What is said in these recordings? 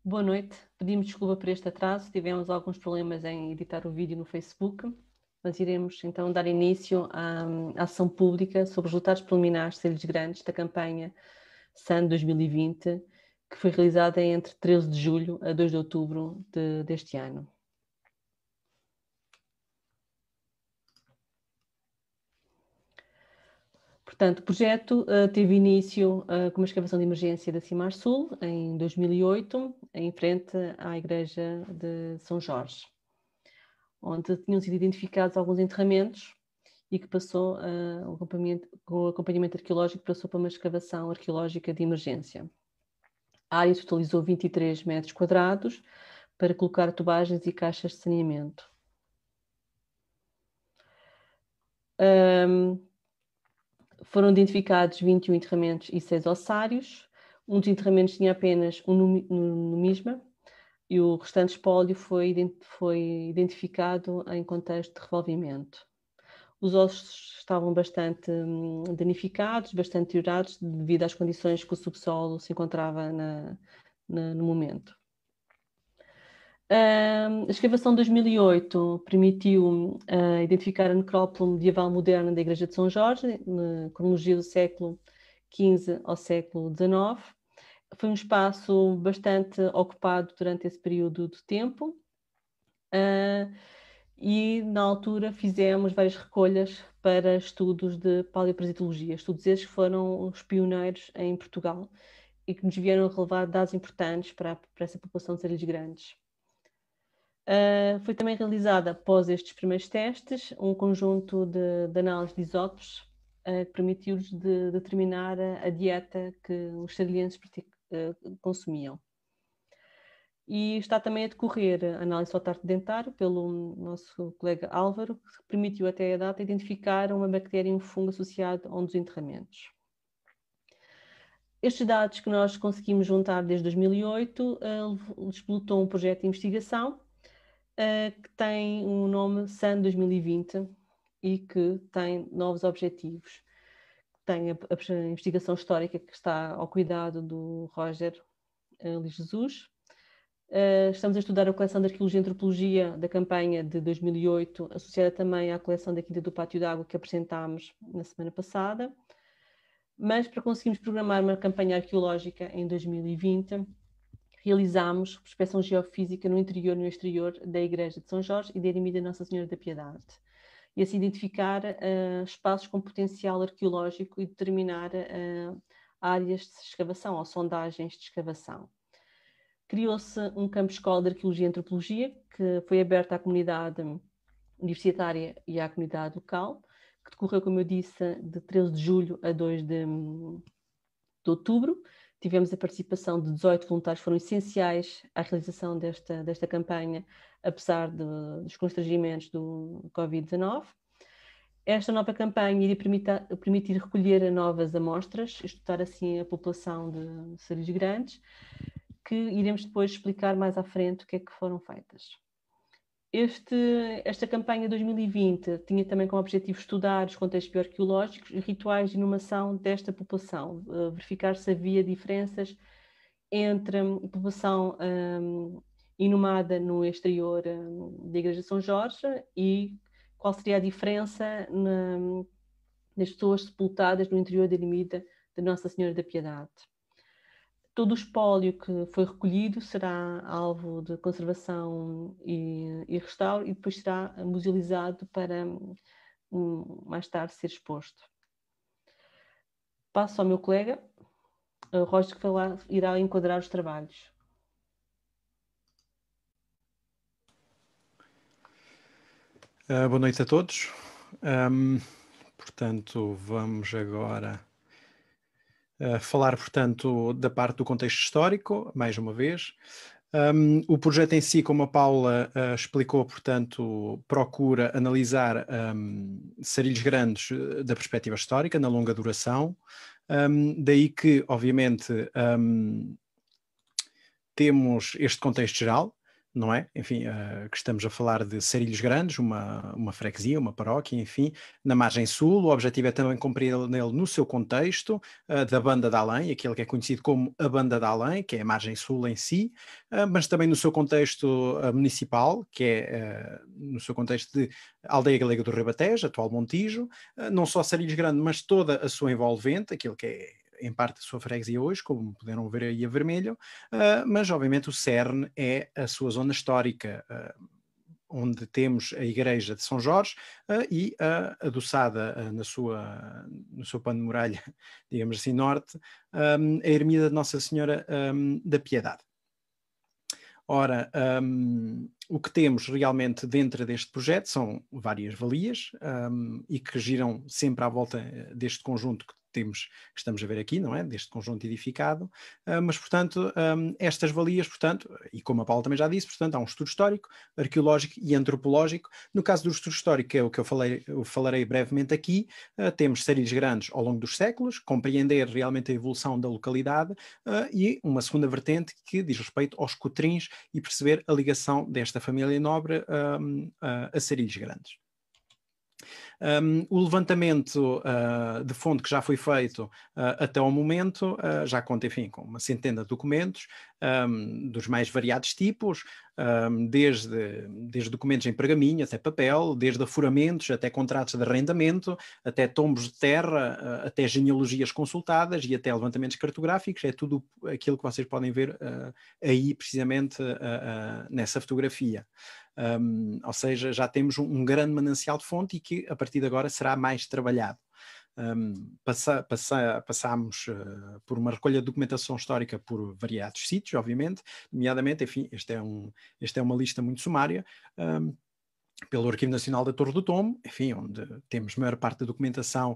Boa noite, pedimos desculpa por este atraso, tivemos alguns problemas em editar o vídeo no Facebook, mas iremos então dar início à ação pública sobre os resultados preliminares de Sarilhos Grandes da campanha SAN 2020, que foi realizada entre 13 de julho a 2 de outubro deste ano. Portanto, o projeto teve início com uma escavação de emergência da Cimar Sul, em 2008, em frente à Igreja de São Jorge, onde tinham sido identificados alguns enterramentos e que passou, com o acompanhamento arqueológico, passou para uma escavação arqueológica de emergência. A área totalizou 23 metros quadrados para colocar tubagens e caixas de saneamento. Foram identificados 21 enterramentos e 6 ossários. Um dos enterramentos tinha apenas um numisma e o restante espólio foi identificado em contexto de revolvimento. Os ossos estavam bastante danificados, bastante deteriorados, devido às condições que o subsolo se encontrava no momento. A escavação de 2008 permitiu identificar a necrópole medieval moderna da Igreja de São Jorge, na cronologia do século XV ao século XIX. Foi um espaço bastante ocupado durante esse período de tempo. E na altura fizemos várias recolhas para estudos de paleoparasitologia, estudos esses que foram os pioneiros em Portugal e que nos vieram revelar dados importantes para essa população de Sarilhos Grandes. Foi também realizada, após estes primeiros testes, um conjunto de análise de isótopos que permitiu-nos determinar a dieta que os sarilhenses consumiam. E está também a decorrer a análise do trato dentário pelo nosso colega Álvaro, que permitiu até a data identificar uma bactéria e um fungo associado a um dos enterramentos. Estes dados que nós conseguimos juntar desde 2008 explotou um projeto de investigação que tem um nome SAN 2020 e que tem novos objetivos. Tem a investigação histórica que está ao cuidado do Roger Luís Jesus. Estamos a estudar a coleção de Arqueologia e Antropologia da campanha de 2008, associada também à coleção da Quinta do Pátio d'Água que apresentámos na semana passada. Mas para conseguirmos programar uma campanha arqueológica em 2020, realizámos prospeção geofísica no interior e no exterior da Igreja de São Jorge e da Ermida Nossa Senhora da Piedade. E assim identificar espaços com potencial arqueológico e determinar áreas de escavação ou sondagens de escavação. Criou-se um campo-escola de Arqueologia e Antropologia, que foi aberto à comunidade universitária e à comunidade local, que decorreu, como eu disse, de 13 de julho a 2 de outubro. Tivemos a participação de 18 voluntários que foram essenciais à realização desta campanha, apesar dos constrangimentos do Covid-19. Esta nova campanha iria permitir recolher novas amostras, estudar assim a população de Sarilhos Grandes, que iremos depois explicar mais à frente o que é que foram feitas. Esta campanha 2020 tinha também como objetivo estudar os contextos bioarqueológicos e rituais de inumação desta população, verificar se havia diferenças entre a população inumada no exterior da Igreja de São Jorge e qual seria a diferença nas pessoas sepultadas no interior da ermida de Nossa Senhora da Piedade. Todo o espólio que foi recolhido será alvo de conservação e restauro e depois será musealizado para mais tarde ser exposto. Passo ao meu colega, Roger, que irá enquadrar os trabalhos. Boa noite a todos. Portanto, vamos agora falar, portanto, da parte do contexto histórico, mais uma vez. O projeto em si, como a Paula explicou, portanto, procura analisar Sarilhos Grandes da perspectiva histórica, na longa duração. Daí que, obviamente, temos este contexto geral, não é? Enfim, que estamos a falar de Sarilhos Grandes, uma freguesia, uma paróquia, enfim, na margem sul. O objetivo é também compreender nele no seu contexto da Banda de Além, aquele que é conhecido como a Banda de Além, que é a margem sul em si, mas também no seu contexto municipal, que é no seu contexto de Aldeia Galega do Ribatejo, atual Montijo, não só Sarilhos Grande, mas toda a sua envolvente, aquilo que é em parte a sua freguesia hoje, como puderam ver aí a vermelho, mas obviamente o cerne é a sua zona histórica, onde temos a igreja de São Jorge e adoçada no seu pano de muralha, digamos assim, norte, a ermida de Nossa Senhora da Piedade. Ora, o que temos realmente dentro deste projeto são várias valias e que giram sempre à volta deste conjunto que estamos a ver aqui, não é? Deste conjunto edificado, mas, portanto, estas valias, portanto, e como a Paula também já disse, portanto, há um estudo histórico, arqueológico e antropológico. No caso do estudo histórico, que é o que eu falarei brevemente aqui, temos Sarilhos Grandes ao longo dos séculos, compreender realmente a evolução da localidade e uma segunda vertente que diz respeito aos cotrins e perceber a ligação desta família nobre a Sarilhos Grandes. O levantamento de fonte que já foi feito até ao momento já conta, enfim, com uma centena de documentos dos mais variados tipos, desde documentos em pergaminho até papel, desde afuramentos até contratos de arrendamento, até tombos de terra, até genealogias consultadas e até levantamentos cartográficos. É tudo aquilo que vocês podem ver aí precisamente nessa fotografia. Ou seja, já temos um grande manancial de fonte e que a partir de agora será mais trabalhado. Passámos por uma recolha de documentação histórica por variados sítios, obviamente, nomeadamente, enfim, esta é uma lista muito sumária, pelo Arquivo Nacional da Torre do Tombo, enfim, onde temos a maior parte da documentação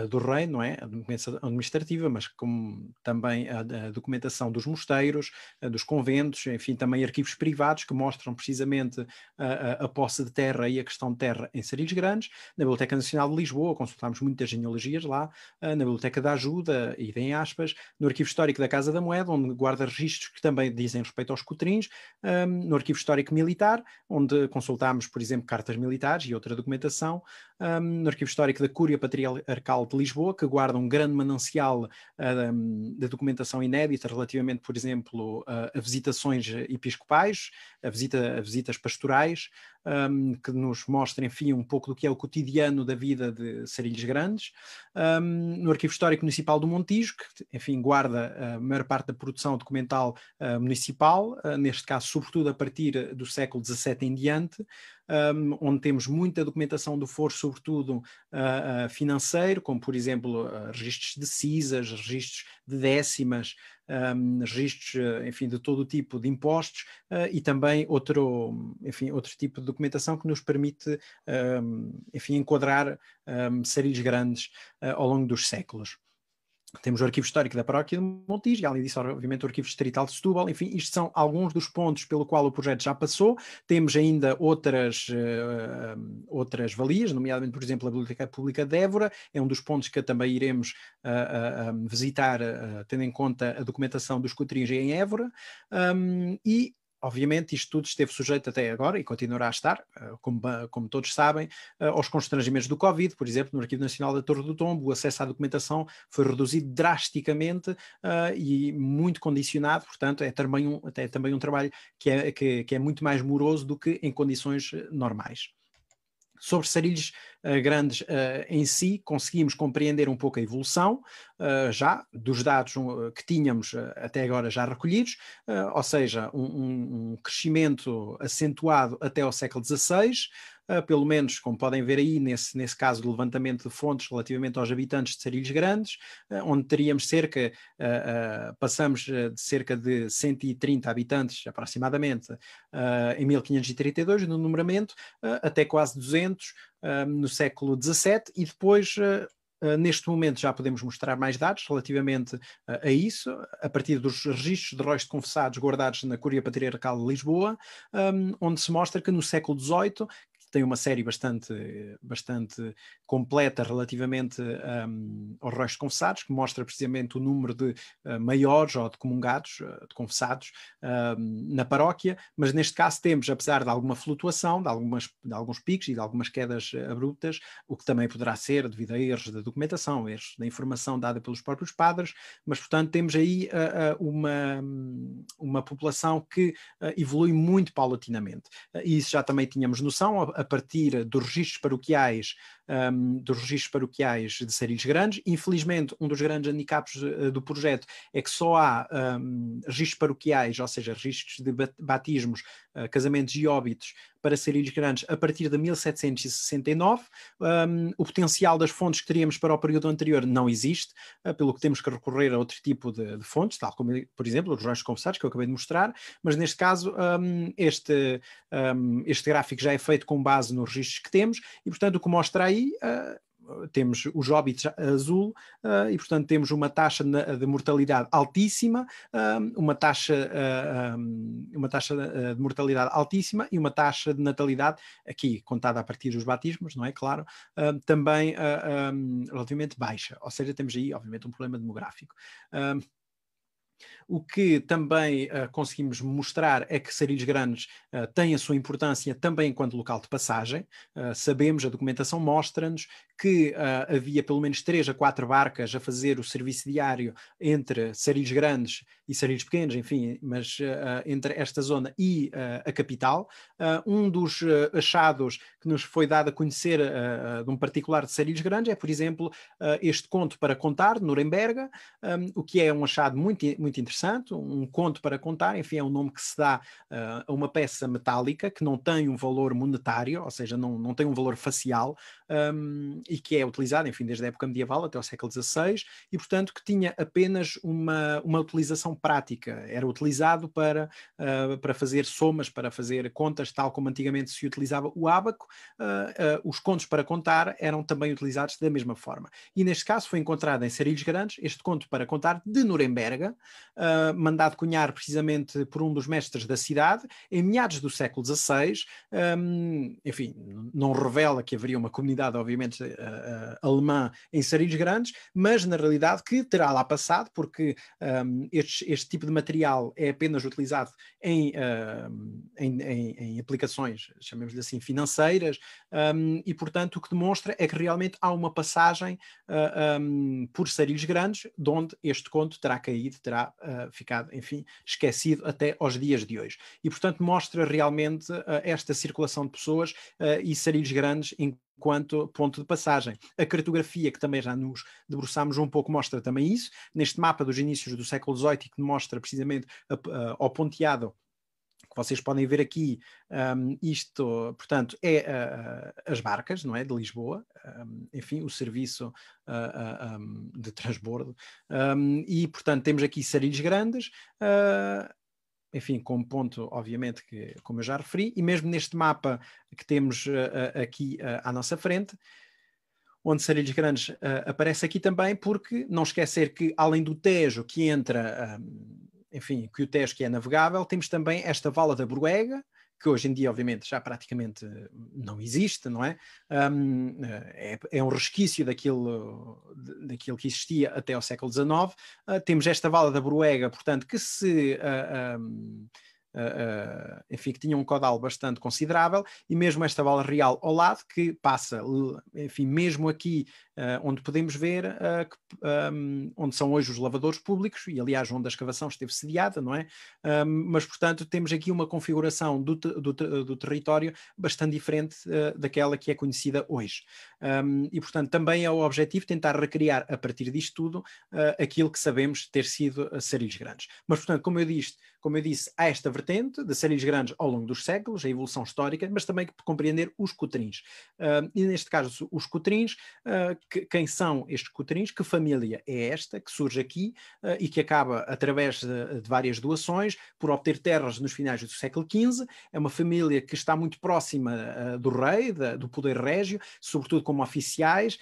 do reino, não é? A documentação administrativa, mas como também a documentação dos mosteiros, dos conventos, enfim, também arquivos privados que mostram precisamente a posse de terra e a questão de terra em Sarilhos Grandes. Na Biblioteca Nacional de Lisboa consultámos muitas genealogias lá, na Biblioteca da Ajuda, e em aspas, no Arquivo Histórico da Casa da Moeda, onde guarda registros que também dizem respeito aos cotrins, no Arquivo Histórico Militar, onde consultámos, por exemplo, cartas militares e outra documentação, no Arquivo Histórico da Cúria Patriarcal de Lisboa, que guarda um grande manancial de documentação inédita relativamente, por exemplo, a visitações episcopais, a visitas pastorais, que nos mostra, enfim, um pouco do que é o cotidiano da vida de Sarilhos Grandes. No Arquivo Histórico Municipal do Montijo, que, enfim, guarda a maior parte da produção documental municipal, neste caso, sobretudo a partir do século XVII em diante, onde temos muita documentação do foro, sobretudo financeiro, como, por exemplo, registros de cisas, registros de décimas, registros, enfim, de todo o tipo de impostos e também outro tipo de documentação que nos permite, enfim, enquadrar Sarilhos Grandes ao longo dos séculos. Temos o Arquivo Histórico da Paróquia de Montijo e, além disso, obviamente, o Arquivo Distrital de Setúbal. Enfim, isto são alguns dos pontos pelo qual o projeto já passou. Temos ainda outras valias, nomeadamente, por exemplo, a Biblioteca Pública de Évora. É um dos pontos que também iremos visitar, tendo em conta a documentação dos cotrins em Évora. Obviamente, isto tudo esteve sujeito até agora e continuará a estar, como todos sabem, aos constrangimentos do Covid. Por exemplo, no Arquivo Nacional da Torre do Tombo, o acesso à documentação foi reduzido drasticamente e muito condicionado, portanto, é também um trabalho que é muito mais moroso do que em condições normais. Sobre Sarilhos Grandes em si, conseguimos compreender um pouco a evolução já dos dados que tínhamos até agora já recolhidos, ou seja, um crescimento acentuado até ao século XVI, pelo menos, como podem ver aí, nesse caso do levantamento de fontes relativamente aos habitantes de Sarilhos Grandes, onde teríamos passamos de cerca de 130 habitantes, aproximadamente, em 1532, no numeramento, até quase 200 no século XVII, e depois... neste momento já podemos mostrar mais dados relativamente a isso, a partir dos registros de róis de confessados guardados na Cúria Patriarcal de Lisboa, onde se mostra que no século XVIII tem uma série bastante completa relativamente aos rostos confessados, que mostra precisamente o número de maiores ou de comungados, de confessados na paróquia, mas neste caso temos, apesar de alguma flutuação, de alguns picos e de algumas quedas abruptas, o que também poderá ser devido a erros da documentação, erros da informação dada pelos próprios padres, mas portanto temos aí uma população que evolui muito paulatinamente. E isso já também tínhamos noção a partir dos registros paroquiais de Sarilhos Grandes. Infelizmente, um dos grandes handicaps do projeto é que só há registros paroquiais, ou seja, registros de batismos, casamentos e óbitos para Sarilhos Grandes a partir de 1769. O potencial das fontes que teríamos para o período anterior não existe, pelo que temos que recorrer a outro tipo de fontes, tal como, por exemplo, os rostos confessados, que eu acabei de mostrar, mas neste caso este gráfico já é feito com base nos registros que temos e, portanto, o que mostra aí temos os óbitos azul e, portanto, temos uma taxa de mortalidade altíssima, uma taxa de mortalidade altíssima e uma taxa de natalidade, aqui contada a partir dos batismos, não é? Claro, também relativamente baixa. Ou seja, temos aí, obviamente, um problema demográfico. O que também conseguimos mostrar é que Sarilhos Grandes tem a sua importância também enquanto local de passagem. Sabemos, a documentação mostra-nos que havia pelo menos 3 a 4 barcas a fazer o serviço diário entre Sarilhos Grandes e Sarilhos Pequenos, enfim, mas entre esta zona e a capital. Um dos achados que nos foi dado a conhecer de um particular de Sarilhos Grandes é, por exemplo, este conto para contar, de Nuremberg, o que é um achado muito interessante, um conto para contar, enfim, é um nome que se dá a uma peça metálica que não tem um valor monetário, ou seja, não tem um valor facial, e que é utilizado, enfim, desde a época medieval até o século XVI, e portanto que tinha apenas uma utilização prática, era utilizado para fazer somas, para fazer contas, tal como antigamente se utilizava o ábaco. Os contos para contar eram também utilizados da mesma forma. E neste caso foi encontrado em Sarilhos Grandes este conto para contar de Nuremberg, mandado cunhar precisamente por um dos mestres da cidade, em meados do século XVI. Enfim, não revela que haveria uma comunidade, obviamente, alemã em Sarilhos Grandes, mas na realidade que terá lá passado, porque este tipo de material é apenas utilizado em aplicações, chamemos-lhe assim, financeiras, e portanto o que demonstra é que realmente há uma passagem por Sarilhos Grandes, de onde este conto terá caído, terá ficado, enfim, esquecido até aos dias de hoje. E portanto mostra realmente esta circulação de pessoas e Sarilhos Grandes enquanto ponto de passagem. A cartografia, que também já nos debruçámos um pouco, mostra também isso. Neste mapa dos inícios do século XVIII, que mostra precisamente ao ponteado, que vocês podem ver aqui, isto, portanto, é as barcas, não é, de Lisboa, enfim, o serviço de transbordo, e, portanto, temos aqui Sarilhos Grandes, enfim, como ponto, obviamente, que, como eu já referi, e mesmo neste mapa que temos aqui à nossa frente, onde Sarilhos Grandes aparece aqui também, porque não esquecer que, além do Tejo que entra, enfim, que o Tejo que é navegável, temos também esta vala da Bruega, que hoje em dia, obviamente, já praticamente não existe, não é? É um resquício daquilo que existia até ao século XIX. Temos esta vala da Bruega, portanto, que enfim, que tinha um caudal bastante considerável, e mesmo esta vala real ao lado, que passa, enfim, mesmo aqui onde podemos ver onde são hoje os lavadores públicos, e aliás onde a escavação esteve sediada, não é? Mas portanto temos aqui uma configuração do território bastante diferente daquela que é conhecida hoje, e portanto também é o objetivo tentar recriar a partir disto tudo aquilo que sabemos ter sido Sarilhos Grandes. Mas portanto, como eu disse, há esta vertente de Sarilhos Grandes ao longo dos séculos, a evolução histórica, mas também compreender os cotrins. E neste caso, os cotrins, quem são estes Coutrins, que família é esta que surge aqui e que acaba, através de várias doações, por obter terras nos finais do século XV. É uma família que está muito próxima do rei, do poder régio, sobretudo como oficiais.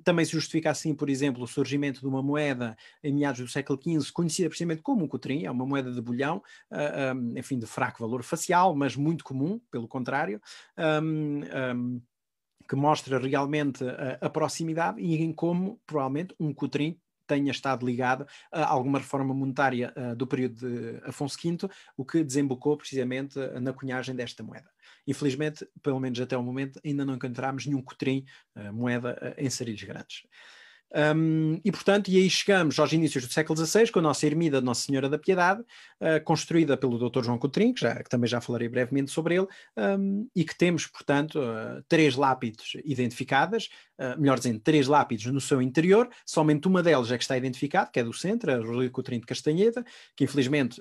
Também se justifica assim, por exemplo, o surgimento de uma moeda em meados do século XV, conhecida precisamente como um Coutrin, é uma moeda de bulhão, enfim, de fraco valor facial, mas muito comum, pelo contrário, que mostra realmente a proximidade e em como, provavelmente, um Coutrin tenha estado ligado a alguma reforma monetária do período de Afonso V, o que desembocou precisamente na cunhagem desta moeda. Infelizmente, pelo menos até o momento, ainda não encontramos nenhum Coutrin, moeda em sarilhos grandes. E portanto, e aí chegamos aos inícios do século XVI, com a nossa ermida de Nossa Senhora da Piedade, construída pelo Dr. João Coutrin, que também já falarei brevemente sobre ele, e que temos, portanto, 3 lápides identificadas, melhor dizendo, 3 lápides no seu interior, somente uma delas é que está identificada, que é do centro, a Rodrigo Coutrin de Castanheda, que infelizmente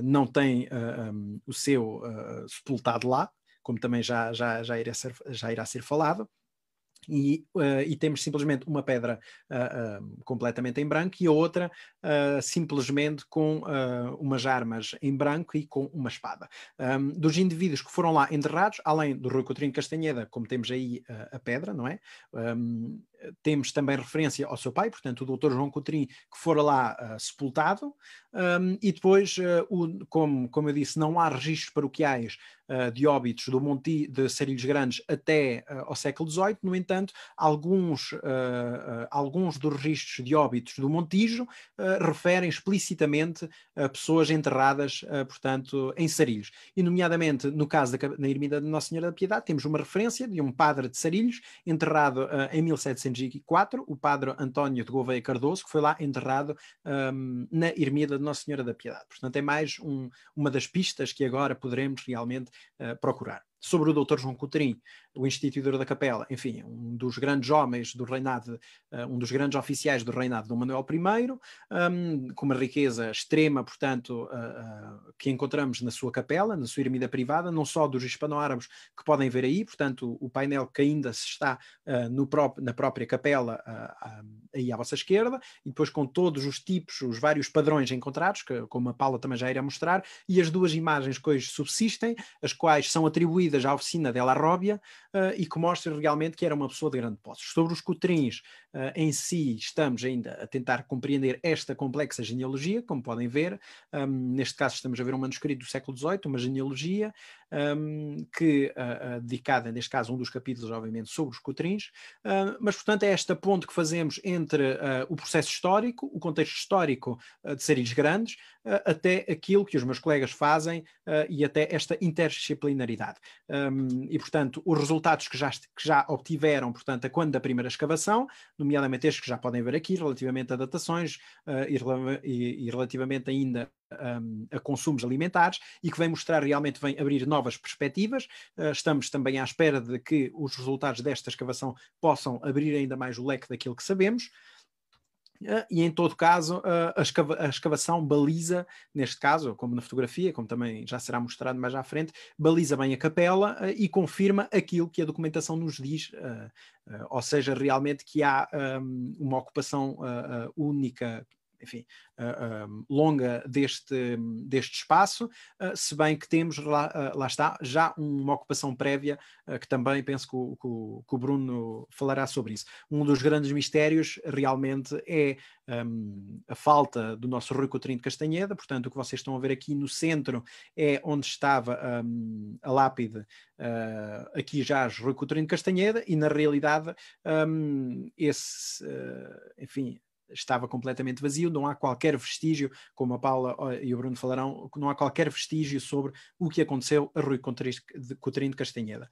não tem o seu sepultado lá, como também já irá ser falado. E temos simplesmente uma pedra completamente em branco e a outra simplesmente com umas armas em branco e com uma espada. Dos indivíduos que foram lá enterrados, além do Rui Coutrinho de Castanheda, como temos aí a pedra, não é? Temos também referência ao seu pai, portanto o Dr. João Coutrin, que fora lá sepultado, e depois, como eu disse, não há registros paroquiais de óbitos de Sarilhos Grandes até ao século XVIII. No entanto, alguns dos registros de óbitos do Montijo referem explicitamente a pessoas enterradas, portanto, em Sarilhos. E, nomeadamente, no caso da ermida de Nossa Senhora da Piedade, temos uma referência de um padre de Sarilhos, enterrado em 1704, o padre António de Gouveia Cardoso, que foi lá enterrado na ermida de Nossa Senhora da Piedade. Portanto, é mais uma das pistas que agora poderemos realmente procurar. Sobre o Dr. João Coutrin, o instituidor da capela, enfim, um dos grandes homens do reinado, um dos grandes oficiais do reinado de Dom Manuel I, com uma riqueza extrema, portanto, que encontramos na sua capela, na sua ermida privada, não só dos hispano-árabes que podem ver aí, portanto, o painel que ainda se está na própria capela, aí à vossa esquerda, e depois com todos os tipos, os vários padrões encontrados, como a Paula também já irá mostrar, e as 2 imagens que hoje subsistem, as quais são atribuídas à oficina della Robbia, e que mostra realmente que era uma pessoa de grande posse. Sobre os Coutrins em si, estamos ainda a tentar compreender esta complexa genealogia, como podem ver. Neste caso estamos a ver um manuscrito do século XVIII, uma genealogia que dedicada, neste caso, um dos capítulos, obviamente, sobre os Coutrins, mas, portanto, é esta ponte que fazemos entre o processo histórico, o contexto histórico de Sarilhos Grandes, até aquilo que os meus colegas fazem e até esta interdisciplinaridade. E, portanto, os resultados que já obtiveram, portanto, a quando da primeira escavação, nomeadamente estes que já podem ver aqui, relativamente a datações e relativamente ainda a consumos alimentares, e que vem mostrar, realmente vem abrir novas perspectivas. Estamos também à espera de que os resultados desta escavação possam abrir ainda mais o leque daquilo que sabemos. E em todo caso a escavação baliza, neste caso, como na fotografia, como também já será mostrado mais à frente, baliza bem a capela e confirma aquilo que a documentação nos diz, ou seja, realmente que há uma ocupação única, enfim, longa deste espaço, se bem que temos lá está, já uma ocupação prévia, que também penso que o Bruno falará sobre isso. Um dos grandes mistérios realmente é a falta do nosso Rui Coutrinho de Castanheda. Portanto, o que vocês estão a ver aqui no centro é onde estava a lápide, aqui já Rui Coutrinho de Castanheda, e na realidade enfim, estava completamente vazio, não há qualquer vestígio, como a Paula e o Bruno falarão, não há qualquer vestígio sobre o que aconteceu a Rui Coutrinho de Castanheda.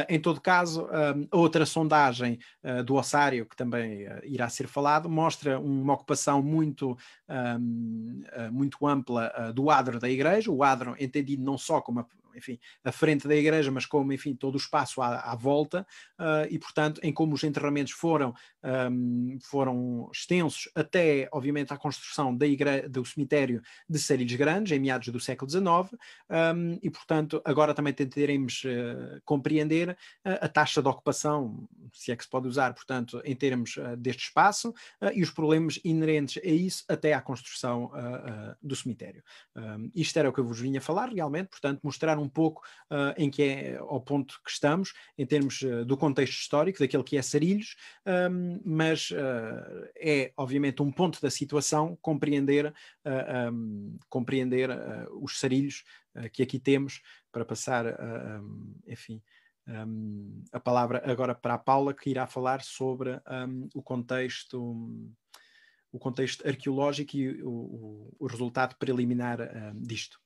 Em todo caso, outra sondagem do ossário, que também irá ser falado, mostra uma ocupação muito ampla do adro da igreja, o adro entendido não só como enfim, a frente da igreja, mas como, enfim, todo o espaço à volta, e, portanto, em como os enterramentos foram extensos até, obviamente, à construção do cemitério de Sarilhos Grandes, em meados do século XIX, e, portanto, agora também tentaremos compreender a taxa de ocupação, se é que se pode usar, portanto, em termos deste espaço, e os problemas inerentes a isso até à construção do cemitério. Isto era o que eu vos vinha falar realmente, portanto, mostrar um pouco em que é ao ponto que estamos, em termos do contexto histórico, daquele que é Sarilhos, mas é, obviamente, um ponto da situação compreender os Sarilhos que aqui temos, para passar, enfim, a palavra agora para a Paula, que irá falar sobre o contexto arqueológico e o resultado preliminar disto.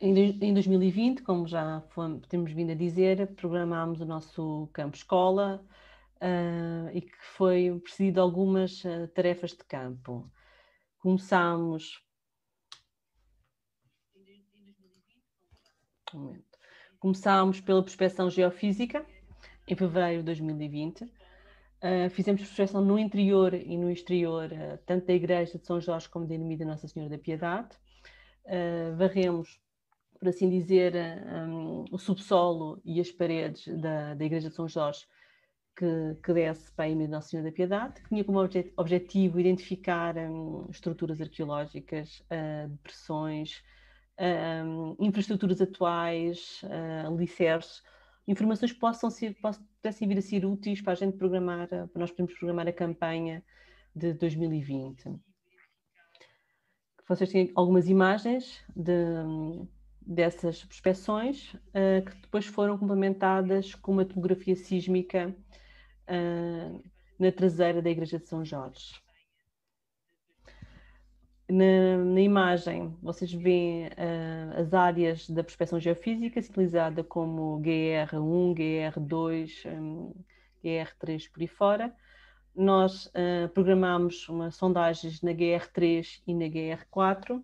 Em 2020, como já temos vindo a dizer, programámos o nosso campo escola e que foi precedido de algumas tarefas de campo. Começámos pela prospeção geofísica, em fevereiro de 2020. Fizemos prospeção no interior e no exterior, tanto da Igreja de São Jorge como da Ermida Nossa Senhora da Piedade. Varremos, por assim dizer, o subsolo e as paredes da Igreja de São Jorge, que desce para a Ermida Nossa Senhora da Piedade, que tinha como objetivo identificar estruturas arqueológicas, depressões, infraestruturas atuais, alicerces, informações que pudessem vir a ser úteis para a gente programar, para nós podermos programar a campanha de 2020. Vocês têm algumas imagens dessas prospeções que depois foram complementadas com uma tomografia sísmica na traseira da Igreja de São Jorge. Na imagem, vocês veem as áreas da prospeção geofísica, sinalizada como GR1, GR2, GR3, por aí fora. Nós programámos umas sondagens na GR3 e na GR4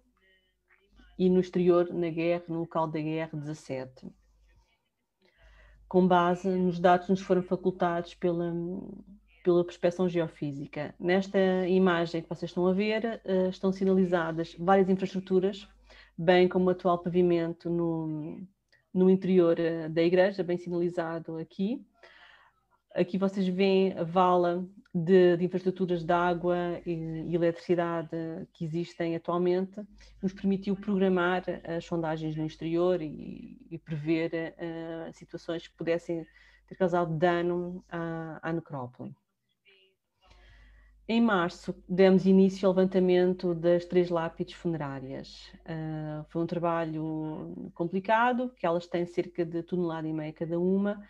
e no exterior, no local da GR17. Com base nos dados que nos foram facultados pela prospeção geofísica. Nesta imagem que vocês estão a ver, estão sinalizadas várias infraestruturas, bem como o atual pavimento no interior da igreja, bem sinalizado aqui. Aqui vocês veem a vala de infraestruturas de água e eletricidade que existem atualmente, nos permitiu programar as sondagens no exterior e prever situações que pudessem ter causado dano à necrópole. Em março, demos início ao levantamento das 3 lápides funerárias. Foi um trabalho complicado, que elas têm cerca de 1,5 toneladas cada uma.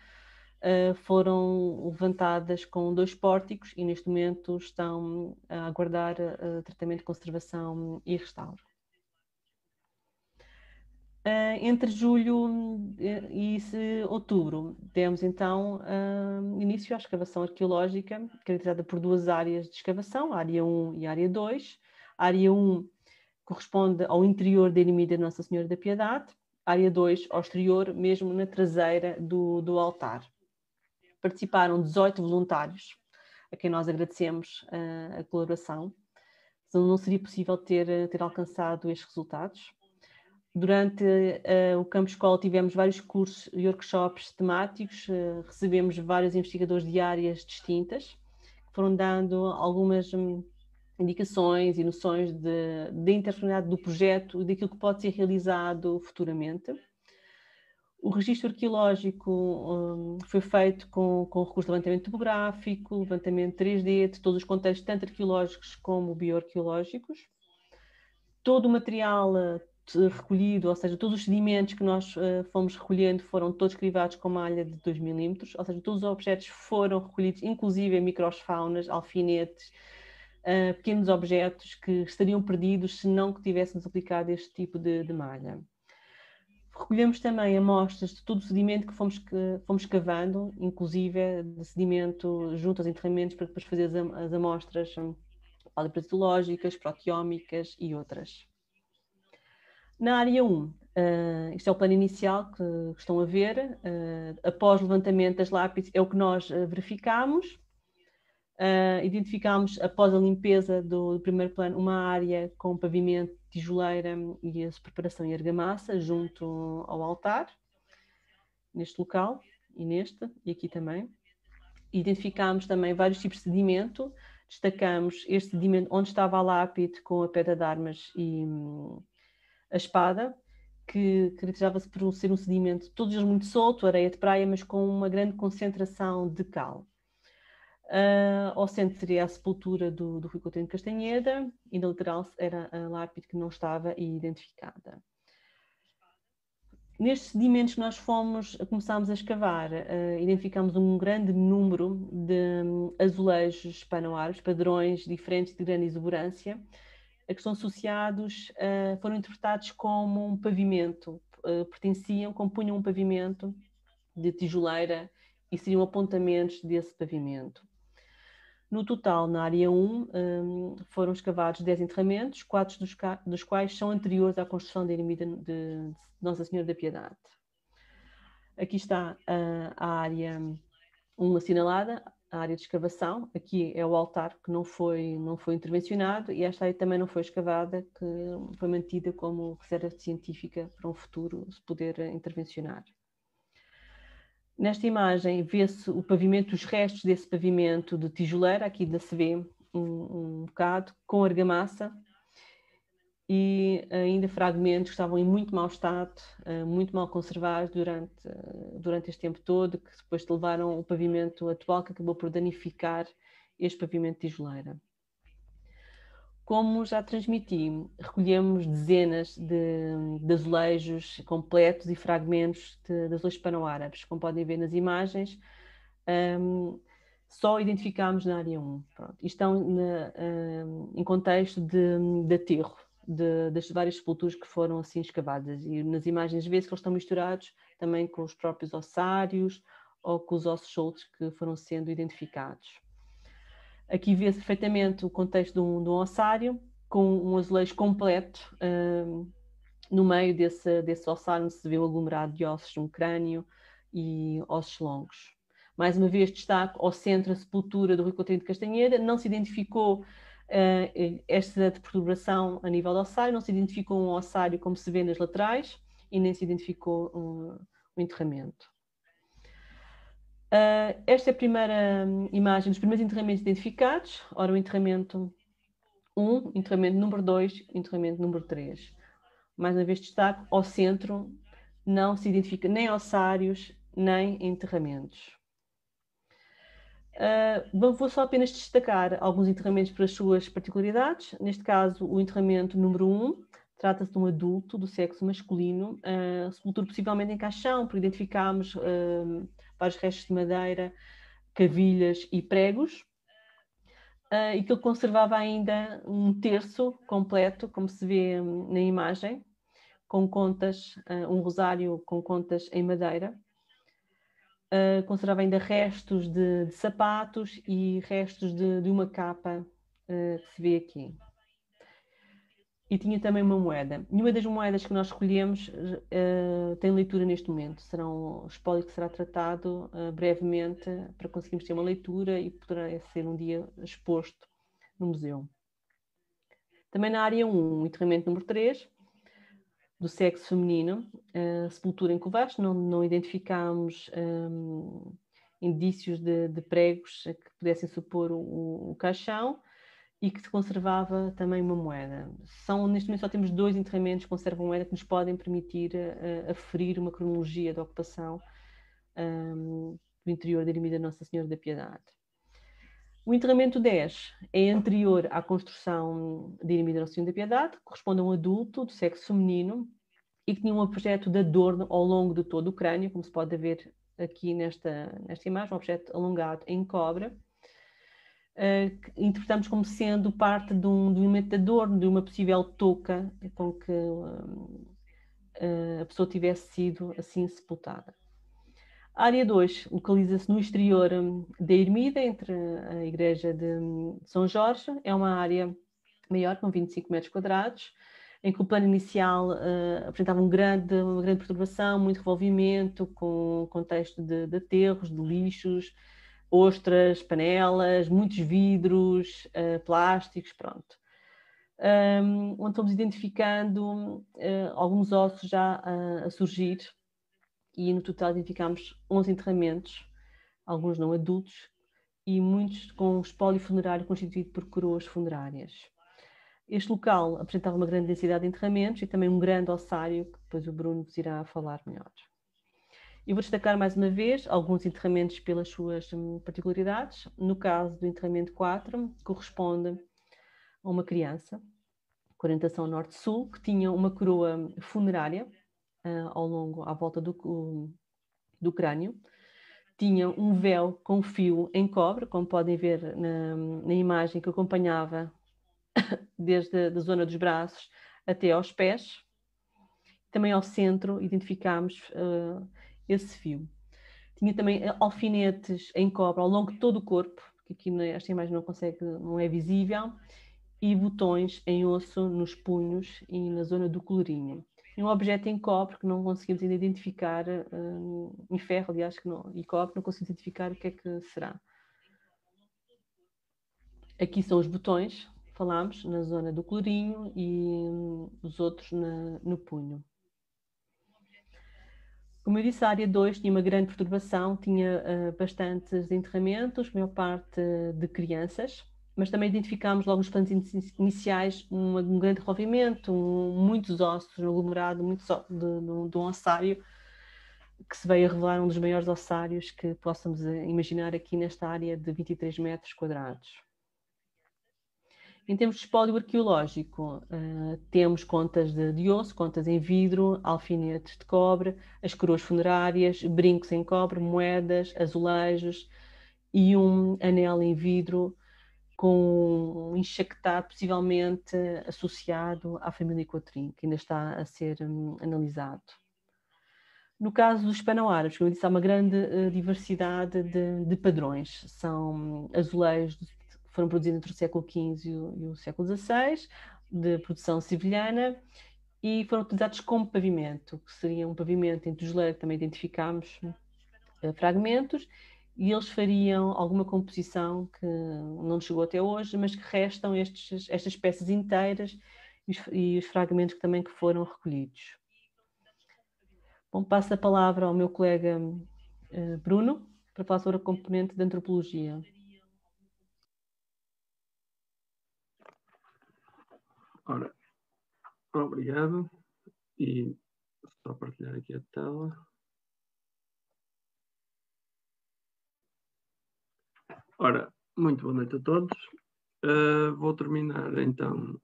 Foram levantadas com 2 pórticos e neste momento estão a aguardar tratamento de conservação e restauro. Entre julho e outubro, demos então início à escavação arqueológica, caracterizada por 2 áreas de escavação, a área 1 e a área 2. A área 1 corresponde ao interior da Ermida Nossa Senhora da Piedade, a área 2 ao exterior, mesmo na traseira do altar. Participaram 18 voluntários, a quem nós agradecemos a colaboração. Não seria possível ter alcançado estes resultados. Durante o campo escola tivemos vários cursos e workshops temáticos, recebemos vários investigadores de áreas distintas, que foram dando algumas indicações e noções da interdisciplinaridade do projeto e daquilo que pode ser realizado futuramente. O registro arqueológico foi feito com recurso de levantamento topográfico, levantamento 3D, de todos os contextos, tanto arqueológicos como bioarqueológicos. Todo o material recolhido, ou seja, todos os sedimentos que nós fomos recolhendo foram todos crivados com malha de 2 milímetros, ou seja, todos os objetos foram recolhidos, inclusive microfaunas, alfinetes, pequenos objetos que estariam perdidos se não tivéssemos aplicado este tipo de malha. Recolhemos também amostras de todo o sedimento que fomos cavando, inclusive de sedimento junto aos enterramentos, para depois fazer as amostras paleontológicas, proteómicas e outras. Na área 1, isto é o plano inicial que estão a ver. Após o levantamento das lápides, é o que nós verificamos. Identificámos, após a limpeza do primeiro plano, uma área com pavimento, tijoleira e a preparação em argamassa junto ao altar, neste local e neste, e aqui também. Identificámos também vários tipos de sedimento, destacamos este sedimento onde estava a lápide com a pedra de armas e a espada, que caracterizava-se por ser um sedimento, todos eles muito solto, areia de praia, mas com uma grande concentração de cal. Ao centro seria a sepultura do Rui Coutinho de Castanheda e na lateral era a lápide que não estava identificada. Nestes sedimentos que nós começámos a escavar, identificámos um grande número de azulejos hispano-árabes, padrões diferentes de grande exuberância, que são associados, foram interpretados como um pavimento, compunham um pavimento de tijoleira e seriam apontamentos desse pavimento. No total, na área 1, foram escavados 10 enterramentos, 4 dos quais são anteriores à construção da ermida de Nossa Senhora da Piedade. Aqui está a área 1 assinalada, a área de escavação. Aqui é o altar que não foi intervencionado, e esta área também não foi escavada, que foi mantida como reserva científica para um futuro se poder intervencionar. Nesta imagem vê-se o pavimento, os restos desse pavimento de tijoleira, aqui ainda se vê um bocado, com argamassa, e ainda fragmentos que estavam em muito mau estado, muito mal conservados durante este tempo todo, que depois levaram o pavimento atual, que acabou por danificar este pavimento de tijoleira. Como já transmiti, recolhemos dezenas de azulejos completos e fragmentos de azulejos hispano-árabes. Como podem ver nas imagens, só identificámos na área 1. Pronto. Estão em contexto de aterro das várias sepulturas que foram assim escavadas. E nas imagens vê-se que eles estão misturados também com os próprios ossários ou com os ossos soltos que foram sendo identificados. Aqui vê-se perfeitamente o contexto de um ossário, com um azulejo completo. No meio desse ossário se vê um aglomerado de ossos, um crânio e ossos longos. Mais uma vez destaco ao centro a sepultura do Rui Coutinho de Castanheda. Não se identificou esta perturbação a nível do ossário, não se identificou um ossário como se vê nas laterais e nem se identificou um enterramento. Esta é a primeira imagem dos primeiros enterramentos identificados. Ora, o enterramento 1, enterramento número 2, enterramento número 3. Mais uma vez destaco, ao centro não se identifica nem ossários, nem enterramentos. Vou só apenas destacar alguns enterramentos pelas suas particularidades. Neste caso, o enterramento número 1, trata-se de um adulto do sexo masculino, sepultura possivelmente em caixão, porque identificámos vários restos de madeira, cavilhas e pregos, e que ele conservava ainda um terço completo, como se vê na imagem, com contas, um rosário com contas em madeira. Conservava ainda restos de sapatos e restos de uma capa que se vê aqui. E tinha também uma moeda. Nenhuma das moedas que nós escolhemos tem leitura neste momento. Será um espólio que será tratado brevemente para conseguirmos ter uma leitura e poderá ser um dia exposto no museu. Também na área 1, o enterramento número 3, do sexo feminino, sepultura em Covas. Não identificámos indícios de pregos que pudessem supor o caixão, e que se conservava também uma moeda. Neste momento só temos 2 enterramentos que conservam moeda, que nos podem permitir aferir uma cronologia da ocupação do interior da ermida Nossa Senhora da Piedade. O enterramento 10 é anterior à construção da ermida Nossa Senhora da Piedade, corresponde a um adulto do sexo feminino e que tinha um objeto de adorno ao longo de todo o crânio, como se pode ver aqui nesta imagem, um objeto alongado em cobre, que interpretamos como sendo parte de um elemento de adorno, de uma possível touca com que a pessoa tivesse sido assim sepultada. A área 2 localiza-se no exterior da ermida, entre a igreja de São Jorge. É uma área maior, com 25 metros quadrados, em que o plano inicial apresentava uma grande perturbação, muito revolvimento, com contexto de aterros, de lixos, ostras, panelas, muitos vidros, plásticos, pronto. Onde fomos identificando alguns ossos já a surgir, e no total identificámos 11 enterramentos, alguns não adultos, e muitos com espólio funerário constituído por coroas funerárias. Este local apresentava uma grande densidade de enterramentos e também um grande ossário, que depois o Bruno vos irá falar melhor. Eu vou destacar mais uma vez alguns enterramentos pelas suas particularidades. No caso do enterramento 4, corresponde a uma criança, com orientação norte-sul, que tinha uma coroa funerária à volta do crânio. Tinha um véu com fio em cobre, como podem ver na imagem que acompanhava, desde a zona dos braços até aos pés. Também ao centro identificámos esse fio. Tinha também alfinetes em cobre ao longo de todo o corpo, que aqui nesta imagem não é visível, e botões em osso nos punhos e na zona do colarinho. E um objeto em cobre que não conseguimos ainda identificar, em ferro, aliás, e cobre, não conseguimos identificar o que é que será. Aqui são os botões, falámos, na zona do colarinho, e os outros no punho. Como eu disse, a área 2 tinha uma grande perturbação, tinha bastantes enterramentos, a maior parte de crianças, mas também identificámos logo nos planos iniciais um grande revolvimento, muitos ossos no aglomerado, de um ossário, que se veio a revelar um dos maiores ossários que possamos imaginar aqui nesta área de 23 metros quadrados. Em termos de espólio arqueológico, temos contas de osso, contas em vidro, alfinetes de cobre, as coroas funerárias, brincos em cobre, moedas, azulejos e um anel em vidro com um enxaquetado possivelmente associado à família Coutrinho, que ainda está a ser analisado. No caso dos hispano-árabes, como eu disse, há uma grande diversidade de padrões. São azulejos que foram produzidos entre o século XV e o século XVI, de produção sevilhana, e foram utilizados como pavimento, que seria um pavimento em tijolaria, que também identificámos fragmentos, e eles fariam alguma composição que não chegou até hoje, mas que restam estas peças inteiras e os fragmentos que foram recolhidos. Bom, passo a palavra ao meu colega Bruno, para falar sobre a componente de antropologia. Ora, obrigado. E só partilhar aqui a tela. Ora, muito boa noite a todos. Vou terminar então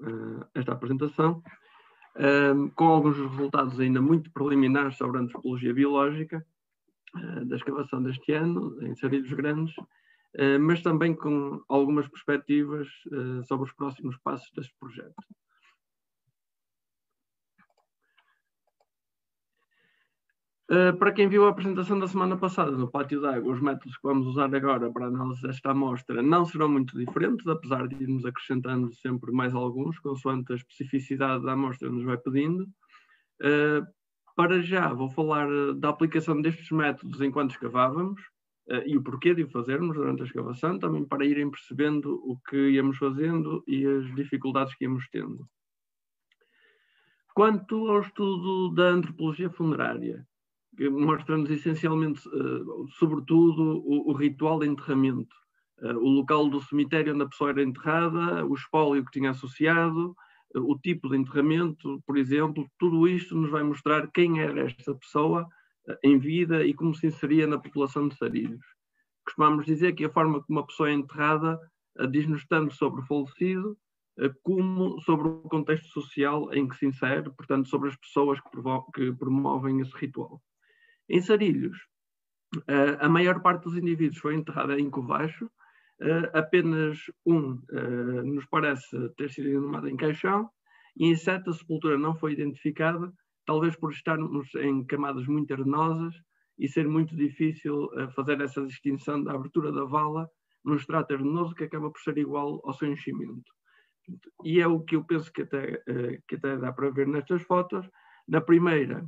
esta apresentação com alguns resultados ainda muito preliminares sobre a antropologia biológica da escavação deste ano, em Sarilhos Grandes, mas também com algumas perspectivas sobre os próximos passos deste projeto. Para quem viu a apresentação da semana passada no Pátio d'Água, os métodos que vamos usar agora para a análise desta amostra não serão muito diferentes, apesar de irmos acrescentando sempre mais alguns, consoante a especificidade da amostra nos vai pedindo. Para já, vou falar da aplicação destes métodos enquanto escavávamos e o porquê de o fazermos durante a escavação, também para irem percebendo o que íamos fazendo e as dificuldades que íamos tendo. Quanto ao estudo da antropologia funerária, que mostra-nos essencialmente, sobretudo, o ritual de enterramento, o local do cemitério onde a pessoa era enterrada, o espólio que tinha associado, o tipo de enterramento, por exemplo, tudo isto nos vai mostrar quem era esta pessoa em vida e como se inseria na população de Sarilhos. Costumamos dizer que a forma como uma pessoa é enterrada diz-nos tanto sobre o falecido como sobre o contexto social em que se insere, portanto, sobre as pessoas que promovem esse ritual. Em Sarilhos, a maior parte dos indivíduos foi enterrada em Covacho, apenas um nos parece ter sido inumado em caixão, e em 7 a sepultura não foi identificada, talvez por estarmos em camadas muito arenosas e ser muito difícil fazer essa distinção da abertura da vala num estrato arenoso que acaba por ser igual ao seu enchimento. E é o que eu penso que até dá para ver nestas fotos. Na primeira,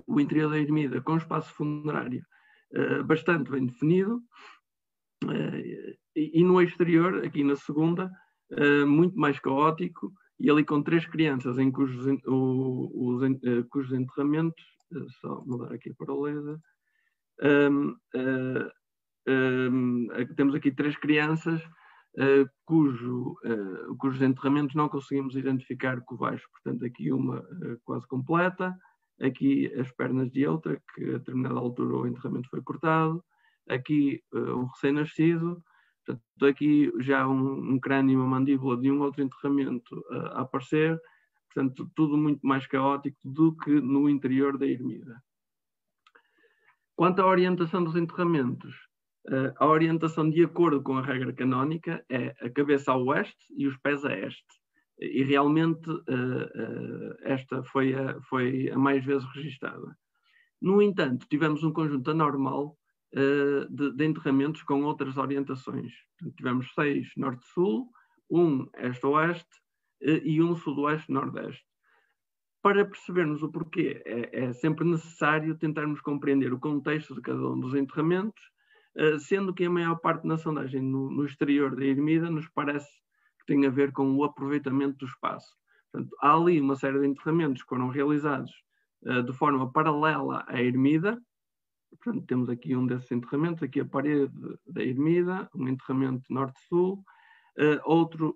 o interior da ermida com espaço funerário bastante bem definido, e no exterior, aqui na segunda, muito mais caótico, e ali com 3 crianças em cujos enterramentos, só mudar aqui para a lesa, temos aqui 3 crianças cujos enterramentos não conseguimos identificar com o baixo. Portanto, aqui uma quase completa, aqui as pernas de outra, que a determinada altura o enterramento foi cortado, aqui um recém-nascido, portanto, aqui já um crânio e uma mandíbula de um outro enterramento a aparecer, portanto, tudo muito mais caótico do que no interior da ermida. Quanto à orientação dos enterramentos, a orientação de acordo com a regra canónica é a cabeça a oeste e os pés a este. E realmente esta foi a mais vezes registada. No entanto, tivemos um conjunto anormal de enterramentos com outras orientações. Tivemos 6 norte-sul, 1 este-oeste e 1 sudoeste-nordeste. Para percebermos o porquê, é sempre necessário tentarmos compreender o contexto de cada um dos enterramentos, sendo que a maior parte da sondagem no exterior da ermida nos parece que tem a ver com o aproveitamento do espaço. Portanto, há ali uma série de enterramentos que foram realizados de forma paralela à ermida. Portanto, temos aqui um desses enterramentos, aqui a parede da ermida, um enterramento norte-sul, outro,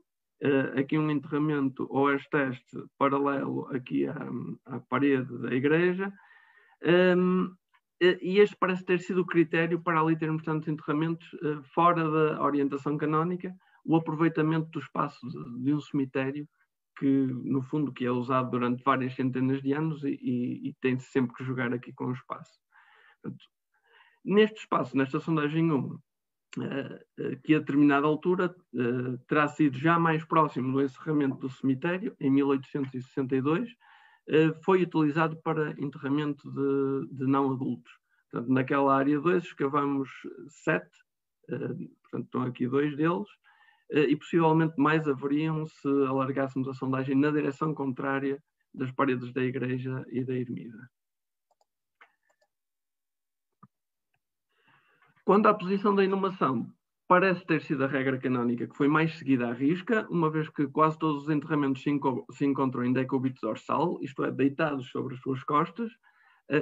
aqui um enterramento oeste-este paralelo aqui à parede da igreja. E este parece ter sido o critério para ali termos tantos enterramentos fora da orientação canónica, o aproveitamento do espaço de um cemitério que, no fundo, que é usado durante várias centenas de anos e tem-se sempre que jogar aqui com o espaço. Portanto, neste espaço, nesta sondagem 1, que a determinada altura terá sido já mais próximo do encerramento do cemitério, em 1862, foi utilizado para enterramento de não adultos. Portanto, naquela área 2 escavamos 7, portanto estão aqui 2 deles, e possivelmente mais haveriam se alargássemos a sondagem na direção contrária das paredes da igreja e da ermida. Quanto à posição da inumação, parece ter sido a regra canónica que foi mais seguida à risca, uma vez que quase todos os enterramentos se encontram em decúbito dorsal, isto é, deitados sobre as suas costas.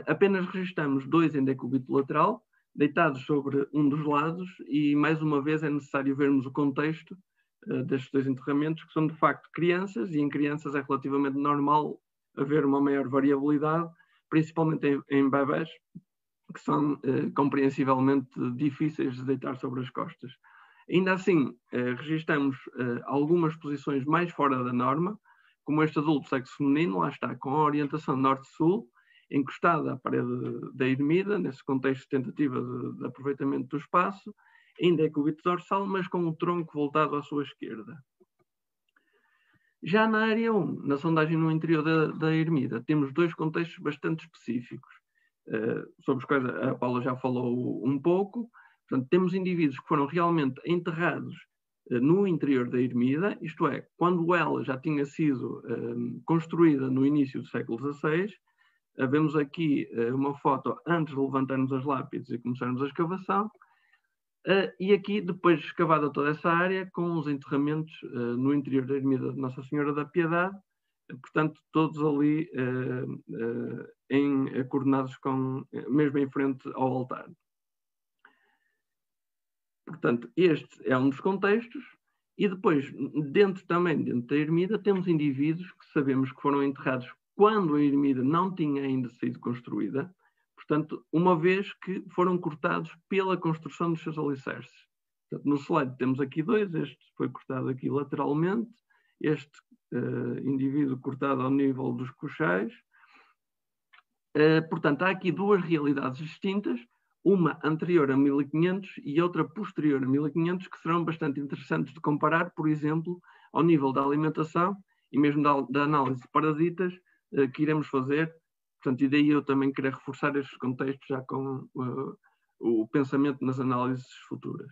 Apenas registramos 2 em decúbito lateral, deitados sobre um dos lados, e mais uma vez é necessário vermos o contexto destes 2 enterramentos, que são de facto crianças, e em crianças é relativamente normal haver uma maior variabilidade, principalmente em bebés, que são compreensivelmente difíceis de deitar sobre as costas. Ainda assim, registramos algumas posições mais fora da norma, como este adulto sexo feminino, lá está, com a orientação norte-sul, encostada à parede da ermida, nesse contexto de tentativa de aproveitamento do espaço, em decúbito dorsal, mas com o tronco voltado à sua esquerda. Já na área 1, na sondagem no interior da ermida, temos 2 contextos bastante específicos, sobre os quais a Paula já falou um pouco. Portanto, temos indivíduos que foram realmente enterrados no interior da ermida, isto é, quando ela já tinha sido construída no início do século XVI. Vemos aqui uma foto antes de levantarmos as lápides e começarmos a escavação, e aqui, depois de escavada toda essa área, com os enterramentos no interior da ermida de Nossa Senhora da Piedade, portanto, todos ali coordenados mesmo em frente ao altar. Portanto, este é um dos contextos, e depois, dentro da ermida, temos indivíduos que sabemos que foram enterrados quando a ermida não tinha ainda sido construída, portanto, uma vez que foram cortados pela construção dos seus alicerces. Portanto, no slide temos aqui 2, este foi cortado aqui lateralmente, este indivíduo cortado ao nível dos coxais. Portanto, há aqui 2 realidades distintas, uma anterior a 1500 e outra posterior a 1500, que serão bastante interessantes de comparar, por exemplo, ao nível da alimentação e mesmo da análise de parasitas, que iremos fazer. Portanto, e daí eu também queria reforçar estes contextos já com o pensamento nas análises futuras.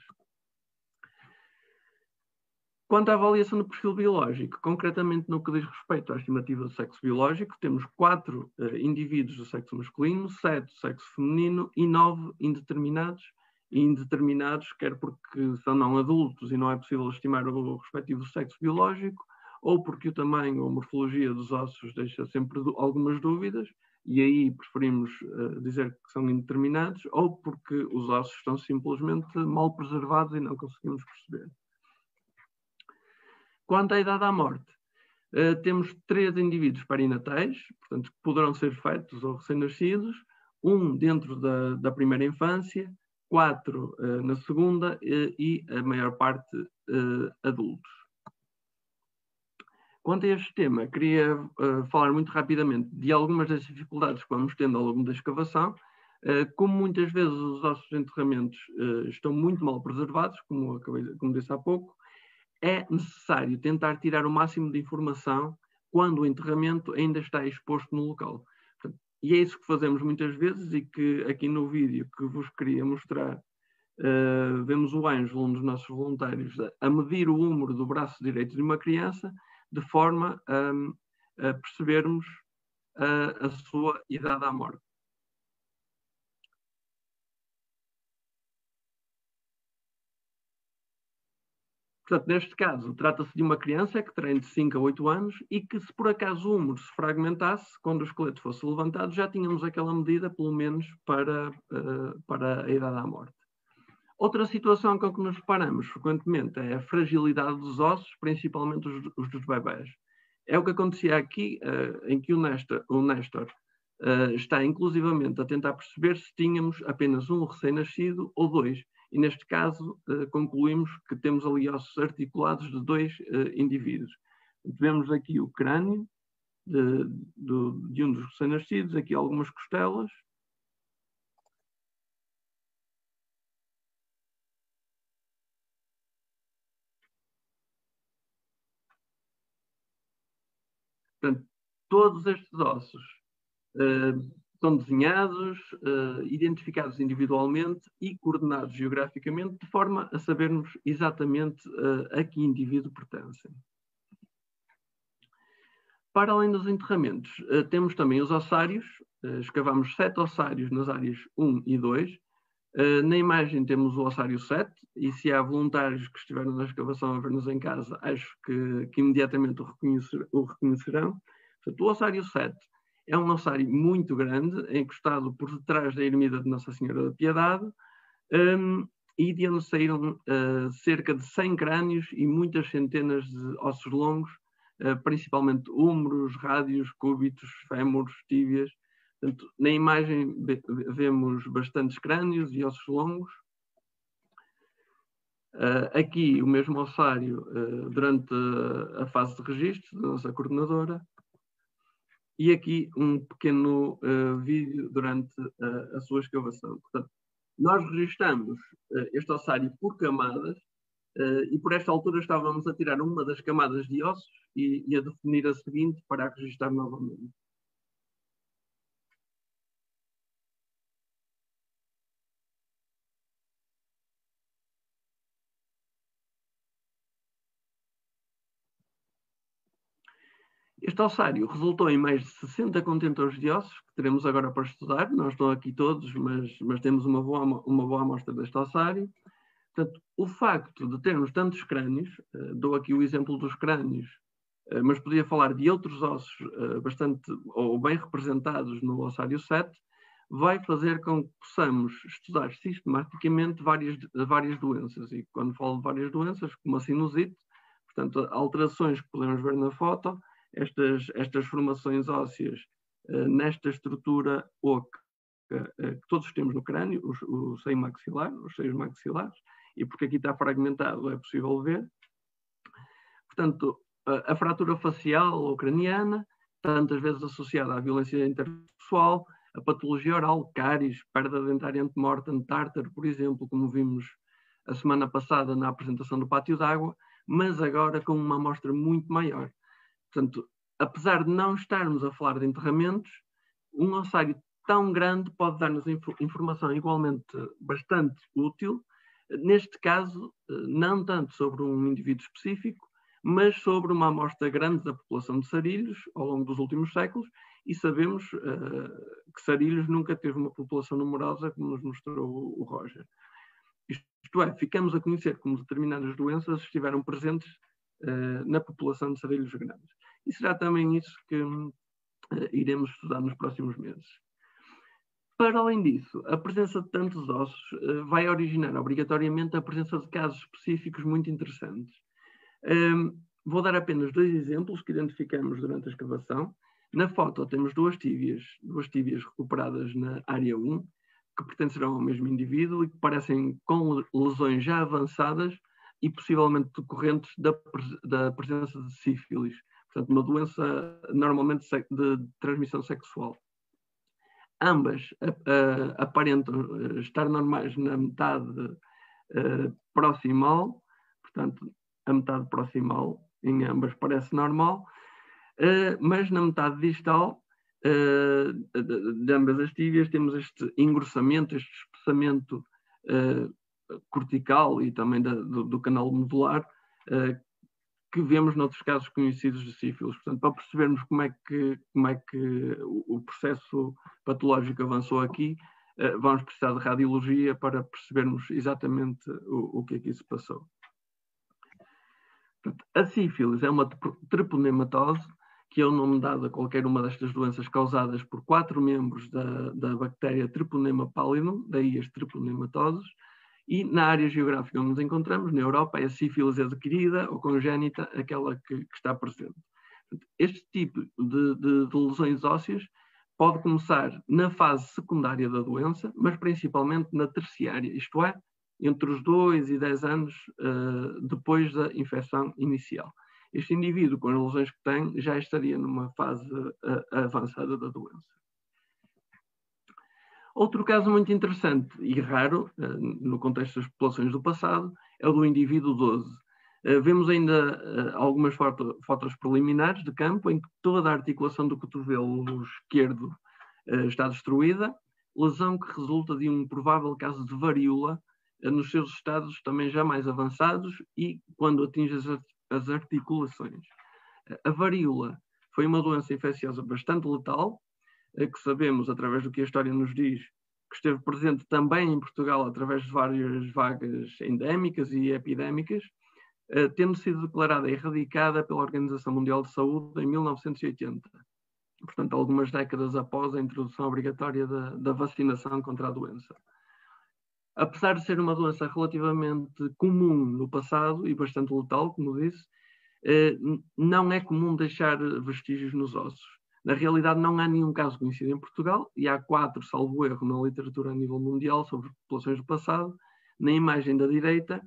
Quanto à avaliação do perfil biológico, concretamente no que diz respeito à estimativa do sexo biológico, temos 4 indivíduos do sexo masculino, 7 do sexo feminino e 9 indeterminados. E indeterminados, quer porque são não adultos e não é possível estimar o respectivo sexo biológico, ou porque o tamanho ou morfologia dos ossos deixa sempre algumas dúvidas, e aí preferimos dizer que são indeterminados, ou porque os ossos estão simplesmente mal preservados e não conseguimos perceber. Quanto à idade à morte, temos 3 indivíduos perinatais, portanto, que poderão ser fetos ou recém-nascidos, 1 dentro da primeira infância, 4 na segunda e a maior parte adultos. Quanto a este tema, queria falar muito rapidamente de algumas das dificuldades que vamos tendo ao longo da escavação. Como muitas vezes os ossos de enterramentos estão muito mal preservados, como disse há pouco, é necessário tentar tirar o máximo de informação quando o enterramento ainda está exposto no local. E é isso que fazemos muitas vezes e que aqui no vídeo que vos queria mostrar, vemos o Ângelo, um dos nossos voluntários, a medir o húmero do braço direito de uma criança, de forma a percebermos a sua idade à morte. Portanto, neste caso, trata-se de uma criança que terá entre 5 a 8 anos e que, se por acaso o húmero se fragmentasse, quando o esqueleto fosse levantado, já tínhamos aquela medida, pelo menos, para a idade à morte. Outra situação com que nos deparamos frequentemente é a fragilidade dos ossos, principalmente os dos bebés. É o que acontecia aqui, em que o Néstor está inclusivamente a tentar perceber se tínhamos apenas um recém-nascido ou 2. E neste caso concluímos que temos ali ossos articulados de 2 indivíduos. Vemos aqui o crânio de um dos recém-nascidos, aqui algumas costelas. Portanto, todos estes ossos são desenhados, identificados individualmente e coordenados geograficamente, de forma a sabermos exatamente a que indivíduo pertencem. Para além dos enterramentos, temos também os ossários. Escavamos 7 ossários nas áreas 1 e 2. Na imagem temos o ossário 7, e se há voluntários que estiveram na escavação a ver-nos em casa, acho que imediatamente o reconhecerão. Portanto, o ossário 7 é um ossário muito grande, encostado por detrás da ermida de Nossa Senhora da Piedade, e de onde saíram cerca de 100 crânios e muitas centenas de ossos longos, principalmente húmeros, rádios, cúbitos, fémures, tíbias. Portanto, na imagem vemos bastantes crânios e ossos longos. Aqui o mesmo ossário durante a fase de registro da nossa coordenadora. E aqui um pequeno vídeo durante a sua escavação. Portanto, nós registramos este ossário por camadas e por esta altura estávamos a tirar uma das camadas de ossos e a definir a seguinte para a registrar novamente. Este ossário resultou em mais de 60 contentores de ossos, que teremos agora para estudar. Não estão aqui todos, mas temos uma boa amostra deste ossário. Portanto, o facto de termos tantos crânios, dou aqui o exemplo dos crânios, mas podia falar de outros ossos bastante ou bem representados no ossário 7, vai fazer com que possamos estudar sistematicamente várias doenças. E quando falo de várias doenças, como a sinusite, portanto, alterações que podemos ver na foto, estas formações ósseas nesta estrutura oca que todos temos no crânio, o seio maxilar, os seios maxilares, e porque aqui está fragmentado é possível ver. Portanto, a fratura facial ou craniana, tantas vezes associada à violência interpessoal, a patologia oral, cáries, perda dentária ante-mortem, tártaro, por exemplo, como vimos a semana passada na apresentação do Pátio d'Água, mas agora com uma amostra muito maior. Portanto, apesar de não estarmos a falar de enterramentos, um ossário tão grande pode dar-nos informação igualmente bastante útil, neste caso, não tanto sobre um indivíduo específico, mas sobre uma amostra grande da população de sarilhos ao longo dos últimos séculos, e sabemos que Sarilhos nunca teve uma população numerosa, como nos mostrou o Roger. Isto é, ficamos a conhecer como determinadas doenças estiveram presentes na população de Sarilhos grandes. E será também isso que iremos estudar nos próximos meses. Para além disso, a presença de tantos ossos vai originar obrigatoriamente a presença de casos específicos muito interessantes. Vou dar apenas 2 exemplos que identificamos durante a escavação. Na foto temos duas tíbias recuperadas na área 1, que pertencerão ao mesmo indivíduo e que parecem com lesões já avançadas e possivelmente decorrentes da presença de sífilis, portanto uma doença normalmente de transmissão sexual. Ambas aparentam estar normais na metade proximal, portanto a metade proximal em ambas parece normal, mas na metade distal de ambas as tíbias temos este engrossamento, este espessamento cortical e também do canal medular que vemos noutros casos conhecidos de sífilis. Portanto, para percebermos como é que o processo patológico avançou aqui, vamos precisar de radiologia para percebermos exatamente o que é que isso passou. Portanto, a sífilis é uma treponematose, que é o nome dado a qualquer uma destas doenças causadas por 4 membros da bactéria Treponema pallidum, daí as treponematoses, e na área geográfica onde nos encontramos, na Europa, é a sífilis adquirida ou congénita, aquela que está presente. Este tipo de lesões ósseas pode começar na fase secundária da doença, mas principalmente na terciária, isto é, entre os 2 e 10 anos depois da infecção inicial. Este indivíduo, com as lesões que tem, já estaria numa fase avançada da doença. Outro caso muito interessante e raro, no contexto das populações do passado, é o do indivíduo 12. Vemos ainda algumas fotos preliminares de campo em que toda a articulação do cotovelo esquerdo está destruída, lesão que resulta de um provável caso de varíola nos seus estados também já mais avançados e quando atinge as articulações. A varíola foi uma doença infecciosa bastante letal, que sabemos, através do que a história nos diz, que esteve presente também em Portugal através de várias vagas endémicas e epidémicas, tendo sido declarada erradicada pela Organização Mundial de Saúde em 1980. Portanto, algumas décadas após a introdução obrigatória da vacinação contra a doença. Apesar de ser uma doença relativamente comum no passado e bastante letal, como disse, não é comum deixar vestígios nos ossos. Na realidade, não há nenhum caso conhecido em Portugal e há 4, salvo erro, na literatura a nível mundial sobre populações do passado. Na imagem da direita,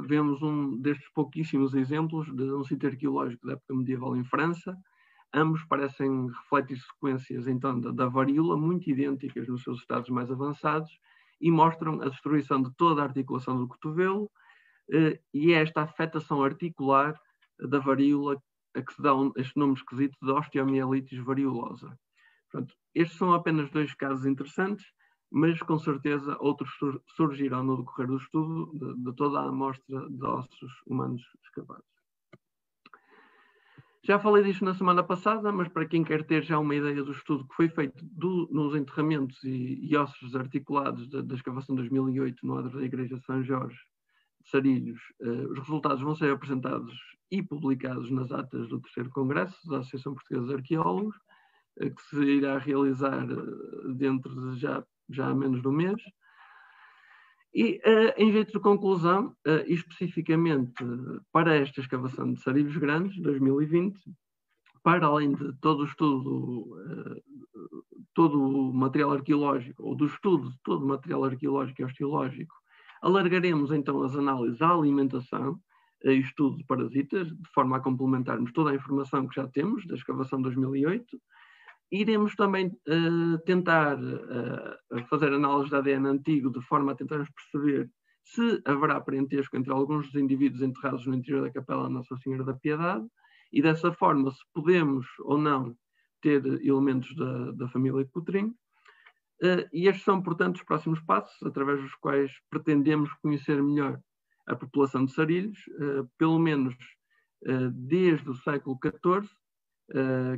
vemos um destes pouquíssimos exemplos de um sítio arqueológico da época medieval em França. Ambos parecem refletir sequências, então, da varíola, muito idênticas nos seus estados mais avançados, e mostram a destruição de toda a articulação do cotovelo e esta afetação articular da varíola a que se dá este nome esquisito de osteomielites variolosa. Portanto, estes são apenas 2 casos interessantes, mas com certeza outros surgirão no decorrer do estudo de toda a amostra de ossos humanos escavados. Já falei disto na semana passada, mas para quem quer ter já uma ideia do estudo que foi feito nos enterramentos e ossos articulados da escavação de 2008 no adro da Igreja de São Jorge de Sarilhos, os resultados vão ser apresentados e publicados nas atas do 3º Congresso da Associação Portuguesa de Arqueólogos, que se irá realizar dentro de já há menos de um mês. E, em jeito de conclusão, especificamente para esta escavação de Sarilhos Grandes, 2020, para além de todo o estudo, todo o material arqueológico, ou do estudo de todo o material arqueológico e osteológico, alargaremos então as análises à alimentação e estudo de parasitas, de forma a complementarmos toda a informação que já temos da escavação de 2008. Iremos também tentar fazer análise de ADN antigo, de forma a tentarmos perceber se haverá parentesco entre alguns dos indivíduos enterrados no interior da Capela Nossa Senhora da Piedade, e dessa forma se podemos ou não ter elementos da família Coutrinho. E estes são, portanto, os próximos passos, através dos quais pretendemos conhecer melhor a população de Sarilhos, pelo menos desde o século XIV,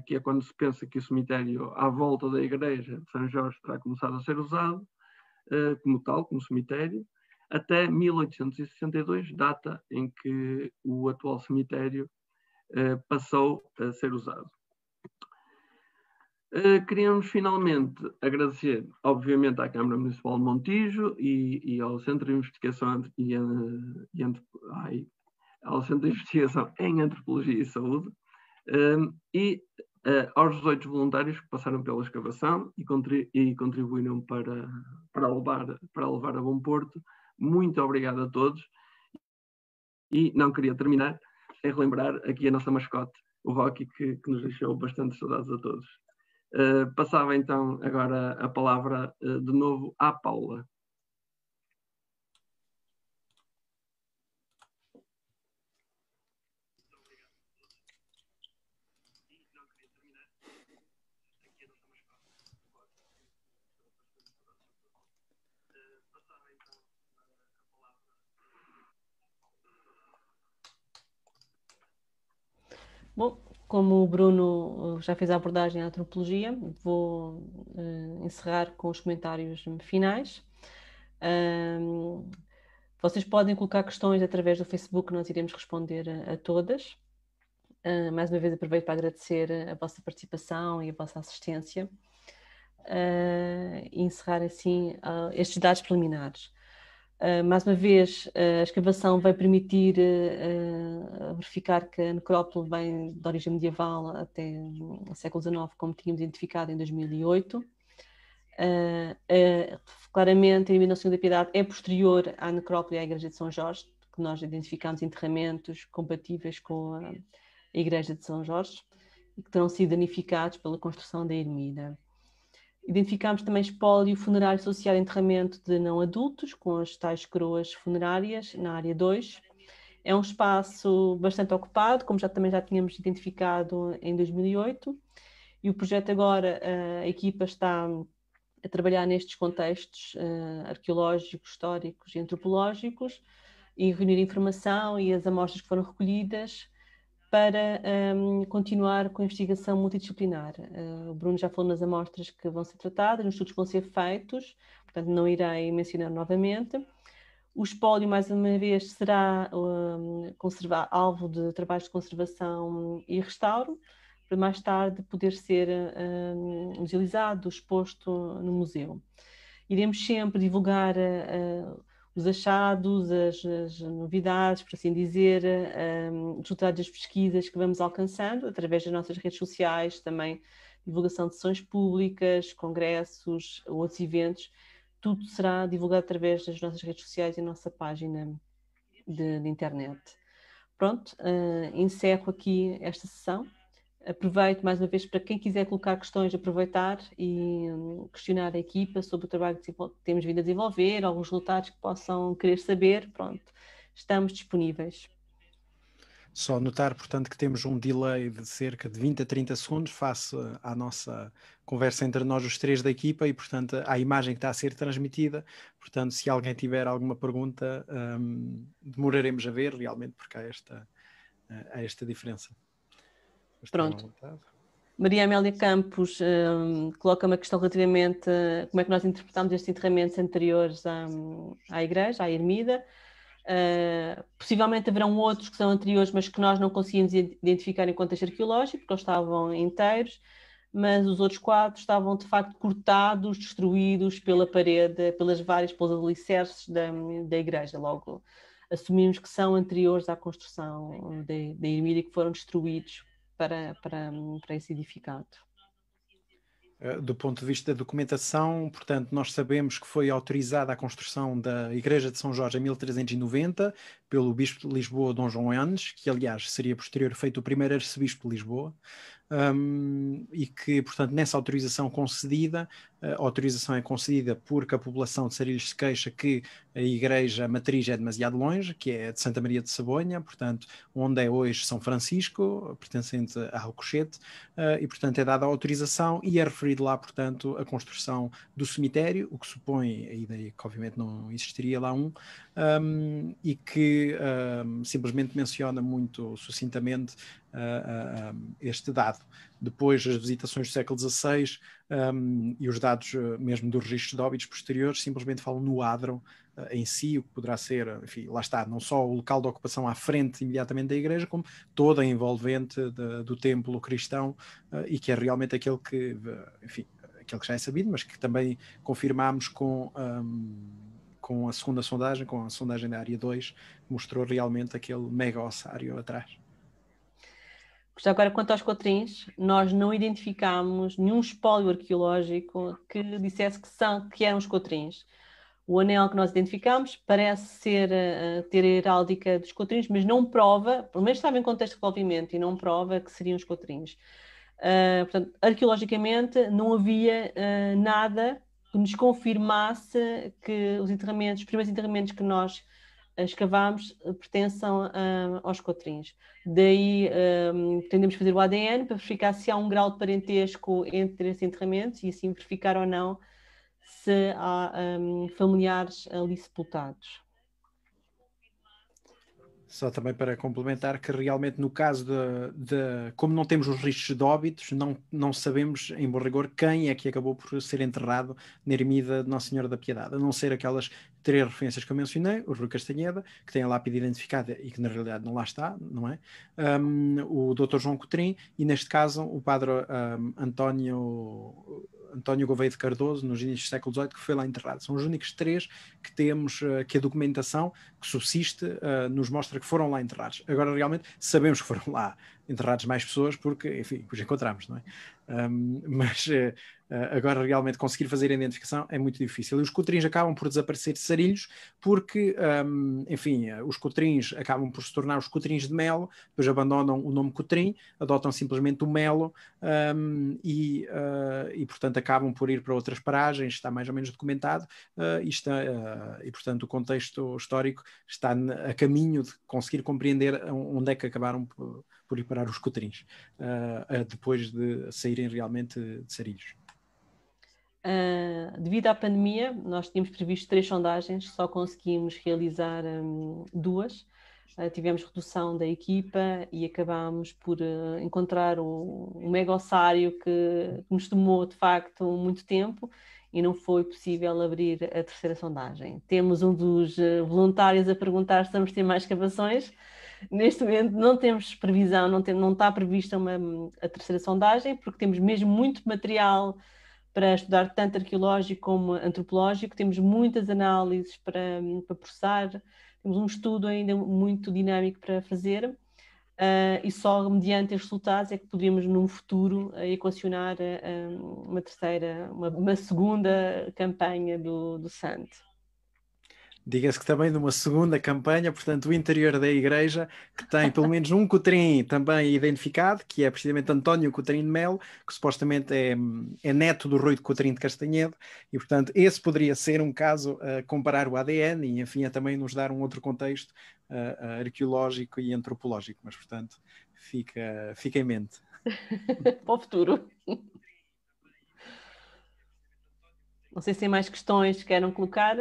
que é quando se pensa que o cemitério à volta da igreja de São Jorge terá começado a ser usado como tal, como cemitério, até 1862, data em que o atual cemitério passou a ser usado. Queríamos finalmente agradecer, obviamente, à Câmara Municipal de Montijo e ao Centro de Investigação ao Centro de Investigação em Antropologia e Saúde e aos 18 voluntários que passaram pela escavação e contribuíram para levar a bom porto. Muito obrigado a todos. E não queria terminar sem relembrar aqui a nossa mascote, o Rocky, que nos deixou bastante saudades a todos. Passava então agora a palavra de novo à Paula. Bom, como o Bruno já fez a abordagem à antropologia, vou encerrar com os comentários finais. Vocês podem colocar questões através do Facebook, nós iremos responder a todas. Mais uma vez aproveito para agradecer a vossa participação e a vossa assistência e encerrar assim estes dados preliminares. Mais uma vez, a escavação vai permitir verificar que a necrópole vem de origem medieval até o século XIX, como tínhamos identificado em 2008. Claramente, a eliminação da Piedade é posterior à necrópole e à Igreja de São Jorge, que nós identificamos enterramentos compatíveis com a Igreja de São Jorge e que terão sido danificados pela construção da ermida. Identificámos também espólio funerário associado a enterramento de não adultos, com as tais coroas funerárias, na área 2. É um espaço bastante ocupado, como também já tínhamos identificado em 2008, e o projeto agora, a equipa está a trabalhar nestes contextos arqueológicos, históricos e antropológicos, e reunir informação e as amostras que foram recolhidas para continuar com a investigação multidisciplinar. O Bruno já falou nas amostras que vão ser tratadas, nos estudos que vão ser feitos, portanto não irei mencionar novamente. O espólio, mais uma vez, será alvo de trabalhos de conservação e restauro, para mais tarde poder ser utilizado, exposto no museu. Iremos sempre divulgar os achados, as novidades, por assim dizer, os resultados das pesquisas que vamos alcançando através das nossas redes sociais, também divulgação de sessões públicas, congressos, outros eventos, tudo será divulgado através das nossas redes sociais e nossa página de internet. Pronto, encerro aqui esta sessão. Aproveito mais uma vez para quem quiser colocar questões, aproveitar e questionar a equipa sobre o trabalho que temos vindo a desenvolver, alguns resultados que possam querer saber, pronto, estamos disponíveis. Só notar, portanto, que temos um delay de cerca de 20 a 30 segundos face à nossa conversa entre nós os três da equipa e, portanto, à imagem que está a ser transmitida. Portanto, se alguém tiver alguma pergunta, demoraremos a ver realmente, porque há esta diferença. Pronto. Maria Amélia Campos coloca uma questão relativamente a como é que nós interpretamos estes enterramentos anteriores à igreja, à ermida. Possivelmente haverão outros que são anteriores, mas que nós não conseguimos identificar em contexto arqueológico, porque eles estavam inteiros, mas os outros quadros estavam de facto cortados, destruídos pela parede, pelos alicerces da igreja. Logo, assumimos que são anteriores à construção da ermida e que foram destruídos para esse edificado. Do ponto de vista da documentação, portanto, nós sabemos que foi autorizada a construção da Igreja de São Jorge em 1390 pelo Bispo de Lisboa, Dom João Eanes, que aliás seria posterior feito o primeiro arcebispo de Lisboa, e que, portanto, nessa autorização concedida, a autorização é concedida porque a população de Sarilhos se queixa que a igreja matriz é demasiado longe, que é de Santa Maria de Sabonha, portanto, onde é hoje São Francisco, pertencente a Alcochete, e, portanto, é dada a autorização e é referido lá, portanto, a construção do cemitério, o que supõe a ideia que, obviamente, não existiria lá e que simplesmente menciona muito sucintamente este dado. Depois, as visitações do século XVI e os dados mesmo dos registros de óbitos posteriores simplesmente falam no adro em si, o que poderá ser, enfim, lá está, não só o local de ocupação à frente imediatamente da igreja, como toda a envolvente do templo cristão, e que é realmente aquele que, enfim, aquele que já é sabido, mas que também confirmámos com a segunda sondagem, com a sondagem da área 2, que mostrou realmente aquele mega ossário atrás. Já agora, quanto aos cotrins, nós não identificámos nenhum espólio arqueológico que dissesse que eram os cotrins. O anel que nós identificámos parece ter a heráldica dos cotrins, mas não prova, pelo menos estava em contexto de desenvolvimento, e não prova que seriam os cotrins. Portanto, arqueologicamente não havia nada que nos confirmasse que os primeiros enterramentos que nós escavámos pertençam aos cotrins. Daí tendemos a fazer o ADN para verificar se há um grau de parentesco entre esses enterramentos e assim verificar ou não se há familiares ali sepultados. Só também para complementar que realmente no caso como não temos os registros de óbitos, não sabemos em bom rigor quem é que acabou por ser enterrado na ermida de Nossa Senhora da Piedade, a não ser aquelas 3 referências que eu mencionei, o Rui Castanheda, que tem a lápide identificada e que na realidade não lá está, não é? O Dr. João Cotrim e neste caso o Padre António Gouveia de Cardoso, nos inícios do século XVIII, que foi lá enterrado. São os únicos 3 que temos, que a documentação que subsiste nos mostra que foram lá enterrados. Agora, realmente, sabemos que foram lá enterrados mais pessoas porque, enfim, os encontramos, não é? Mas agora, realmente, conseguir fazer a identificação é muito difícil. E os cotrins acabam por desaparecer de Sarilhos porque, enfim, os cotrins acabam por se tornar os cotrins de Melo, depois abandonam o nome cotrim, adotam simplesmente o Melo e, portanto, acabam por ir para outras paragens, está mais ou menos documentado, e, portanto, o contexto histórico está a caminho de conseguir compreender onde é que acabaram por ir parar os cotrins, depois de saírem realmente de Sarilhos. Devido à pandemia, nós tínhamos previsto 3 sondagens, só conseguimos realizar 2. Tivemos redução da equipa e acabámos por encontrar um mega ossário que nos tomou de facto muito tempo e não foi possível abrir a 3ª sondagem. Temos um dos voluntários a perguntar se vamos ter mais escavações. Neste momento não temos previsão, não está prevista a 3ª sondagem, porque temos mesmo muito material para estudar tanto arqueológico como antropológico, temos muitas análises para processar, temos um estudo ainda muito dinâmico para fazer, e só mediante estes resultados é que poderíamos, num futuro, equacionar uma segunda campanha do SANT. Diga-se que também numa segunda campanha, portanto, o interior da igreja, que tem pelo menos um cotrim também identificado, que é precisamente António Cotrim de Melo, que supostamente é neto do Rui de Cotrim de Castanhedo, e, portanto, esse poderia ser um caso a comparar o ADN e, enfim, a também nos dar um outro contexto arqueológico e antropológico, mas, portanto, fica em mente. Para o futuro. Não sei se tem mais questões que queiram colocar.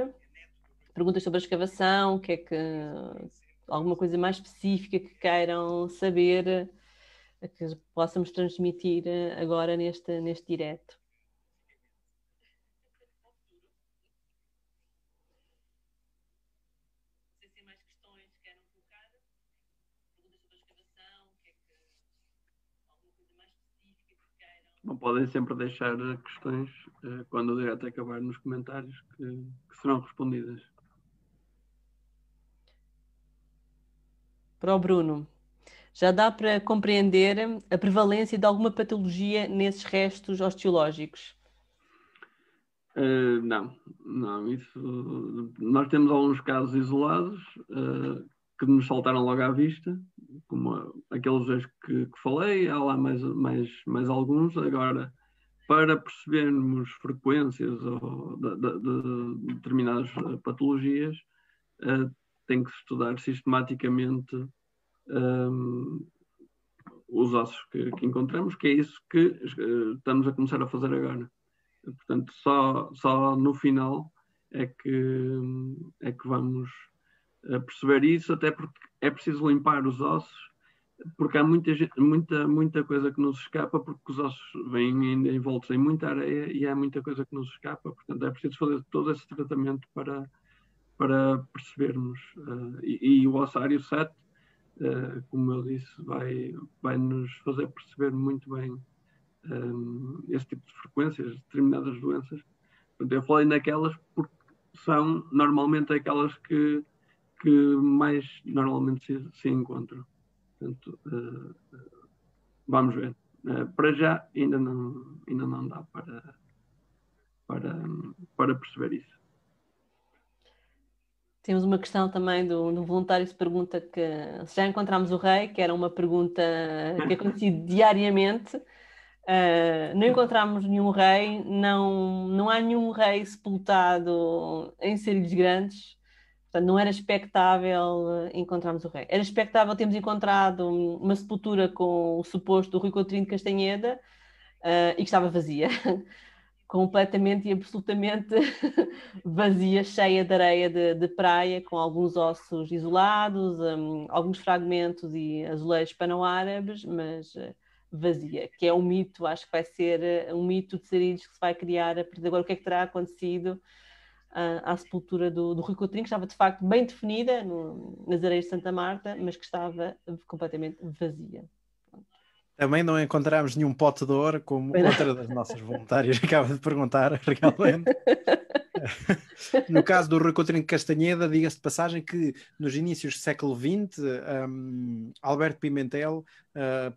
Perguntas sobre a escavação, alguma coisa mais específica que queiram saber, que possamos transmitir agora neste direto. Não podem sempre deixar questões quando o direto acabar nos comentários que serão respondidas. Para o Bruno, já dá para compreender a prevalência de alguma patologia nesses restos osteológicos? Não. Isso, nós temos alguns casos isolados que nos saltaram logo à vista, como aqueles dois que falei, há lá mais alguns. Agora, para percebermos frequências de determinadas patologias, tem que se estudar sistematicamente os ossos que encontramos, que é isso que estamos a começar a fazer agora. Portanto, só no final é que vamos perceber isso, até porque é preciso limpar os ossos, porque há muita coisa que nos escapa, porque os ossos vêm ainda envoltos em muita areia e há muita coisa que nos escapa. Portanto, é preciso fazer todo esse tratamento para percebermos. E o ossário 7, como eu disse, vai nos fazer perceber muito bem esse tipo de frequências, determinadas doenças. Portanto, eu falei naquelas porque são normalmente aquelas que mais normalmente se encontram. Portanto, vamos ver. Para já ainda não dá para perceber isso. Temos uma questão também do voluntário que se pergunta se já encontramos o rei, que era uma pergunta que acontecia diariamente. Não encontramos nenhum rei, não há nenhum rei sepultado em Sarilhos Grandes, portanto não era expectável encontrarmos o rei. Era expectável termos encontrado uma sepultura com o suposto Rui Coutinho de Castanheda e que estava vazia. Completamente e absolutamente vazia, cheia de areia de praia, com alguns ossos isolados, alguns fragmentos e azulejos panão-árabes, mas vazia, que é um mito, acho que vai ser um mito de Sarilhos que se vai criar a partir de agora. O que é que terá acontecido à sepultura do Rui Coutinho, que estava de facto bem definida nas areias de Santa Marta, mas que estava completamente vazia. Também não encontramos nenhum pote de ouro, como outra das nossas voluntárias acaba de perguntar, realmente. No caso do Rui Coutinho de Castanheda, diga-se de passagem que nos inícios do século XX, Alberto Pimentel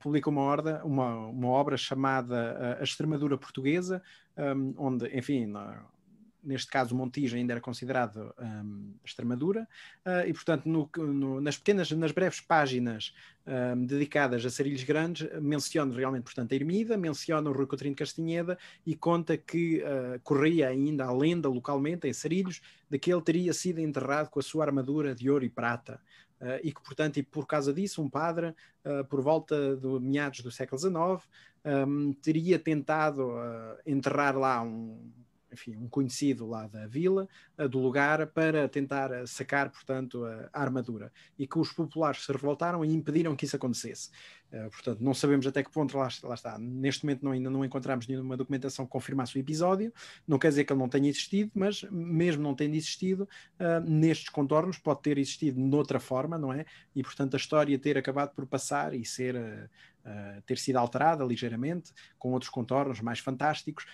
publicou uma obra chamada A Extremadura Portuguesa, onde, enfim, neste caso o Montijo ainda era considerado Extremadura, e portanto nas breves páginas dedicadas a Sarilhos Grandes, menciona realmente, portanto, a ermida, menciona o Rui Coutinho de Castanheda e conta que corria ainda a lenda localmente em Sarilhos de que ele teria sido enterrado com a sua armadura de ouro e prata. E que, portanto, e por causa disso, um padre, por volta de meados do século XIX, teria tentado enterrar lá um conhecido lá da vila, do lugar, para tentar sacar, portanto, a armadura. E que os populares se revoltaram e impediram que isso acontecesse. Portanto, não sabemos até que ponto, lá está. Neste momento ainda não encontramos nenhuma documentação que confirmasse o episódio. Não quer dizer que ele não tenha existido, mas mesmo não tendo existido, nestes contornos pode ter existido noutra forma, não é? E, portanto, a história ter acabado por passar e ter sido alterada ligeiramente, com outros contornos mais fantásticos,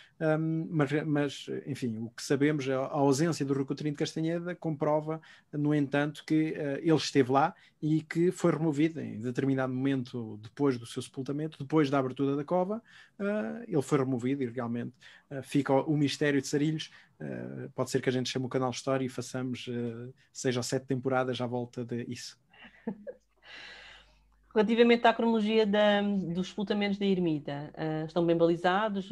mas, enfim, o que sabemos, a ausência do Rui Coutinho de Castanheda comprova, no entanto, que ele esteve lá e que foi removido em determinado momento depois do seu sepultamento, depois da abertura da cova, ele foi removido e realmente fica o mistério de Sarilhos. Pode ser que a gente chame o canal História e façamos 6 ou 7 temporadas à volta de isso. Relativamente à cronologia dos sepultamentos da ermida, estão bem balizados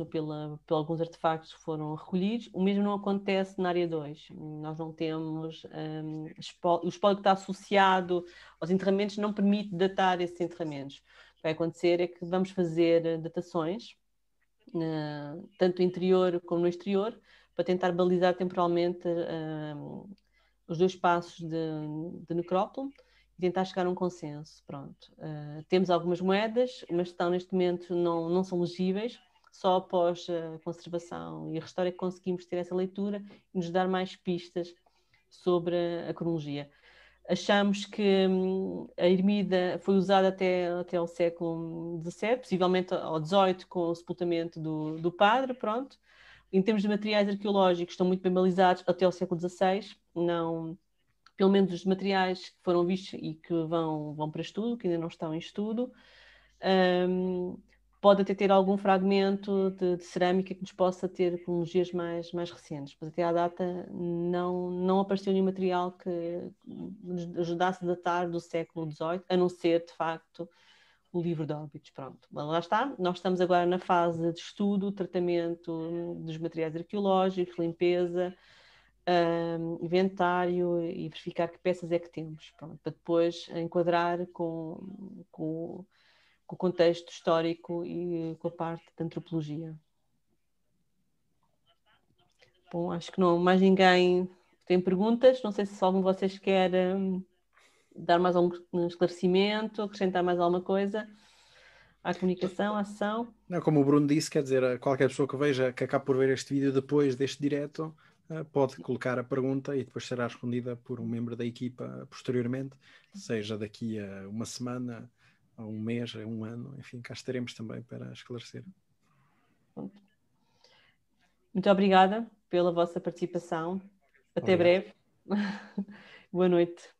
por alguns artefactos que foram recolhidos. O mesmo não acontece na área 2. Nós não temos... o espólio que está associado aos enterramentos não permite datar esses enterramentos. O que vai acontecer é que vamos fazer datações, tanto no interior como no exterior, para tentar balizar temporalmente os dois passos de necrópole e tentar chegar a um consenso. Pronto. Temos algumas moedas, mas estão neste momento não são legíveis. Só após a conservação e a restauro é que conseguimos ter essa leitura e nos dar mais pistas sobre a cronologia. Achamos que a ermida foi usada até ao século XVII, possivelmente ao XVIII, com o sepultamento do padre. Pronto. Em termos de materiais arqueológicos, estão muito bem balizados até ao século XVI. Pelo menos os materiais que foram vistos e que vão para estudo, que ainda não estão em estudo. pode até ter algum fragmento de cerâmica que nos possa ter tecnologias mais recentes, mas até à data não apareceu nenhum material que nos ajudasse a datar do século XVIII, a não ser, de facto, o livro de óbitos. Pronto, lá está. Nós estamos agora na fase de estudo, tratamento dos materiais arqueológicos, limpeza, inventário e verificar que peças é que temos, pronto, para depois enquadrar com o contexto histórico e com a parte da antropologia. Bom, acho que não mais ninguém tem perguntas. Não sei se algum de vocês quer dar mais algum esclarecimento, acrescentar mais alguma coisa à comunicação, à sessão. Não, como o Bruno disse, quer dizer, qualquer pessoa que veja, que acabe por ver este vídeo depois deste direto, pode colocar a pergunta e depois será respondida por um membro da equipa posteriormente, seja daqui a uma semana, a um mês, a um ano, enfim, cá estaremos também para esclarecer. Muito obrigada pela vossa participação. Até breve. Boa noite.